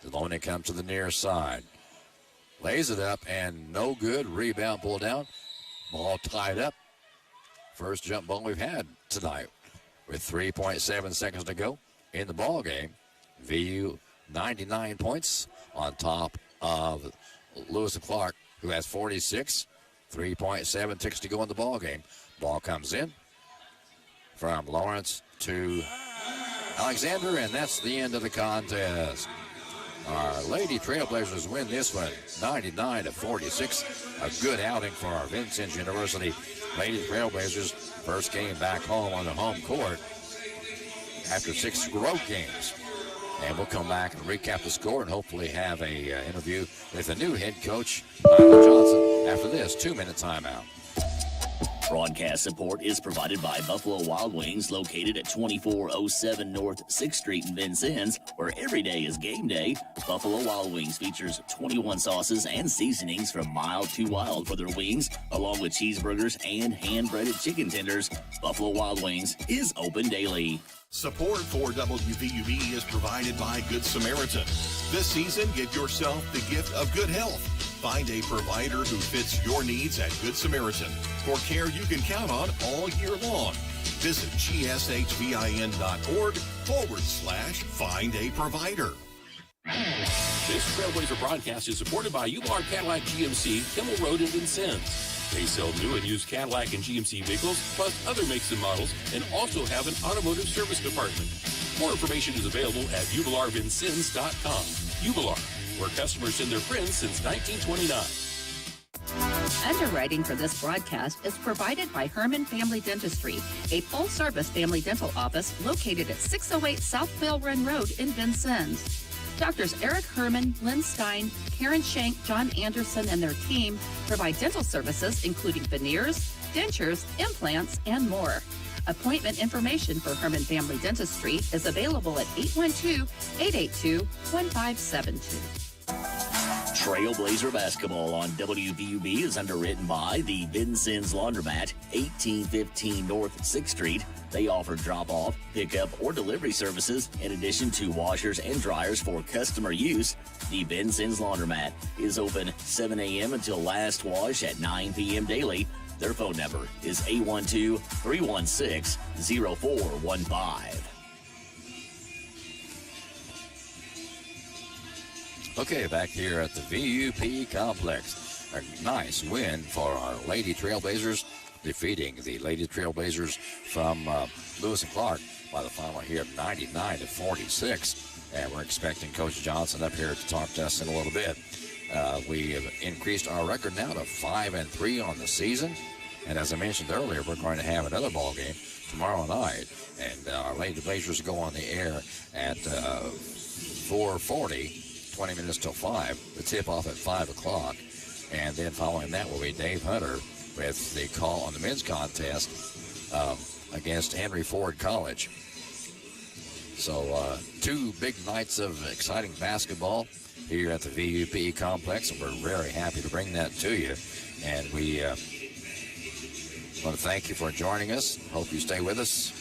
D: Deloney comes to the near side. Lays it up and no good. Rebound pulled down. Ball tied up. First jump ball we've had tonight with 3.7 seconds to go in the ball game. VU 99 points on top of Lewis and Clark, who has 46. 3.7 ticks to go in the ball game. Ball comes in from Lawrence to Alexander, and that's the end of the contest. Our Lady Trailblazers win this one, 99-46. A good outing for our Vincennes University Lady Trailblazers. First game back home on the home court after 6 road games. And we'll come back and recap the score and hopefully have a interview with the new head coach, Nyla Johnson, after this 2-minute timeout.
C: Broadcast support is provided by Buffalo Wild Wings, located at 2407 North 6th Street in Vincennes, where every day is game day. Buffalo Wild Wings features 21 sauces and seasonings from mild to wild for their wings, along with cheeseburgers and hand-breaded chicken tenders. Buffalo Wild Wings is open daily.
A: Support for WVUB is provided by Good Samaritan. This season, give yourself the gift of good health. Find a provider who fits your needs at Good Samaritan for care you can count on all year long. Visit gshbin.org/find a provider.
E: This Trailblazer broadcast is supported by Ular Cadillac GMC, Kimmel Road in Vincennes. They sell new and used Cadillac and GMC vehicles, plus other makes and models, and also have an automotive service department. More information is available at ubilarvincennes.com. Ubilar, where customers send their friends since 1929.
F: Underwriting for this broadcast is provided by Herman Family Dentistry, a full-service family dental office located at 608 South Bell Run Road in Vincennes. Doctors Eric Herman, Lynn Stein, Karen Shank, John Anderson, and their team provide dental services including veneers, dentures, implants, and more. Appointment information for Herman Family Dentistry is available at 812-882-1572.
C: Trailblazer basketball on WVUB is underwritten by the Vincennes Laundromat, 1815 North 6th Street. They offer drop-off, pickup, or delivery services in addition to washers and dryers for customer use. The Vincennes Laundromat is open 7 a.m. until last wash at 9 p.m. daily. Their phone number is 812-316-0415.
D: Okay, back here at the VUP complex. A nice win for our Lady Trailblazers, defeating the Lady Trailblazers from Lewis and Clark by the final here of 99-46. And we're expecting Coach Johnson up here to talk to us in a little bit. We have increased our record now to 5-3 on the season. And as I mentioned earlier, we're going to have another ball game tomorrow night. And our Lady Blazers go on the air at 4:40. 20 minutes till 5. The tip-off at 5 o'clock. And then following that will be Dave Hunter with the call on the men's contest against Henry Ford College. So 2 big nights of exciting basketball here at the VUP complex, and we're very happy to bring that to you. And we want to thank you for joining us. Hope you stay with us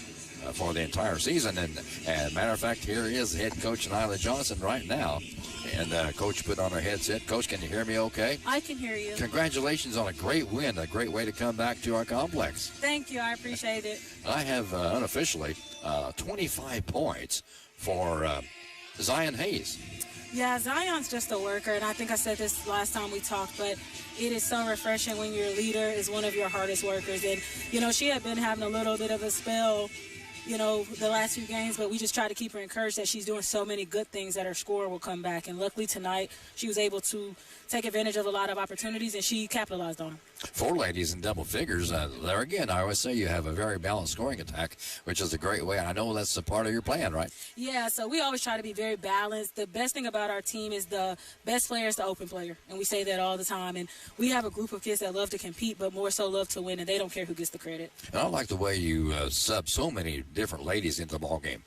D: for the entire season. And matter of fact, here is head coach Nyla Johnson right now. And Coach put on her headset. Coach, can you hear me okay?
N: I can hear you.
D: Congratulations on a great win, a great way to come back to our complex.
N: Thank you. I appreciate it.
D: I have unofficially 25 points for Zion Hayes.
N: Yeah, Zion's just a worker, and I think I said this last time we talked, but it is so refreshing when your leader is one of your hardest workers. And, you know, she had been having a little bit of a spell, you know, the last few games, but we just try to keep her encouraged that she's doing so many good things that her score will come back. And luckily tonight, she was able to take advantage of a lot of opportunities, and she capitalized on them.
D: 4 ladies in double figures. There again, I always say you have a very balanced scoring attack, which is a great way. I know that's a part of your plan, right?
N: Yeah, so we always try to be very balanced. The best thing about our team is the best player is the open player, and we say that all the time. And we have a group of kids that love to compete, but more so love to win, and they don't care who gets the credit.
D: And I like the way you sub so many different ladies into the ball game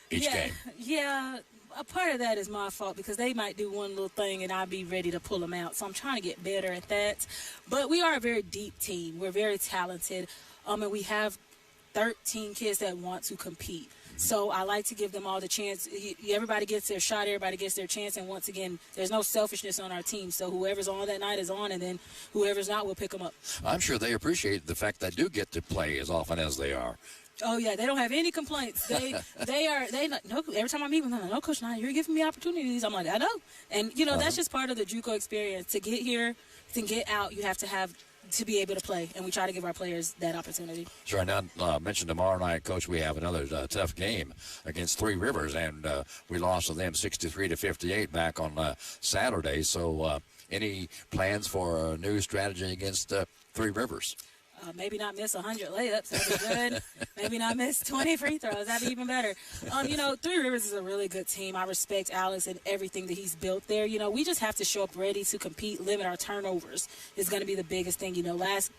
D: each game.
N: Yeah. A part of that is my fault because they might do one little thing and I'll be ready to pull them out. So I'm trying to get better at that. But we are a very deep team. We're very talented. And we have 13 kids that want to compete. So I like to give them all the chance. Everybody gets their shot. Everybody gets their chance. And once again, there's no selfishness on our team. So whoever's on that night is on, and then whoever's not, we'll pick them up.
D: I'm sure they appreciate the fact that they do get to play as often as they are.
N: Oh yeah, they don't have any complaints. They no. Every time I meet with them, no, Coach, now you're giving me opportunities. I'm like, I know, and you know that's just part of the JUCO experience. To get here, to get out, you have to be able to play, and we try to give our players that opportunity.
D: Sure. Now, mentioned tomorrow night, Coach, we have another tough game against Three Rivers, and we lost to them 63-58 back on Saturday. So, any plans for a new strategy against Three Rivers?
N: Maybe not miss 100 layups. That'd be good. Maybe not miss 20 free throws. That'd be even better. You know, Three Rivers is a really good team. I respect Alex and everything that he's built there. You know, we just have to show up ready to compete, limit our turnovers is going to be the biggest thing. You know, last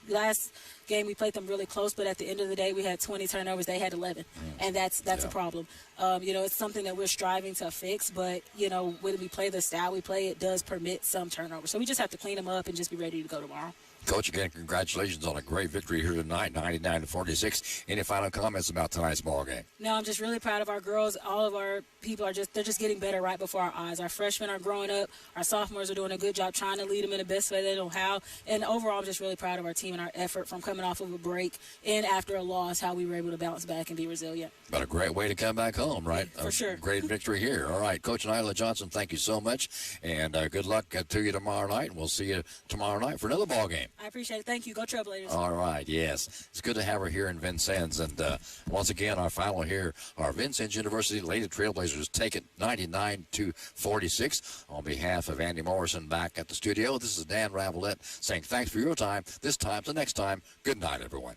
N: game we played them really close, but at the end of the day we had 20 turnovers. They had 11, and that's a problem. You know, it's something that we're striving to fix, but, you know, when we play the style we play, it does permit some turnovers. So we just have to clean them up and just be ready to go tomorrow.
D: Coach, again, congratulations on a great victory here tonight, 99-46. Any final comments about tonight's ball game?
N: No, I'm just really proud of our girls. All of our people they're just getting better right before our eyes. Our freshmen are growing up. Our sophomores are doing a good job trying to lead them in the best way they know how. And overall, I'm just really proud of our team and our effort from coming off of a break and after a loss, how we were able to bounce back and be resilient.
D: But a great way to come back home, right?
N: For sure.
D: Great victory here. All right, Coach Nyla Johnson, thank you so much. And good luck to you tomorrow night. And we'll see you tomorrow night for another ball game.
N: I appreciate it. Thank you. Go Trailblazers.
D: All right, yes. It's good to have her here in Vincennes. And once again, our final here, our Vincennes University Lady Trailblazers take it 99-46. On behalf of Andy Morrison back at the studio, this is Dan Ravelette saying thanks for your time. This time to next time. Good night, everyone.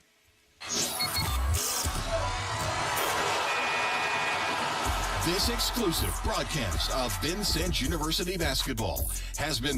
A: This exclusive broadcast of Vincennes University basketball has been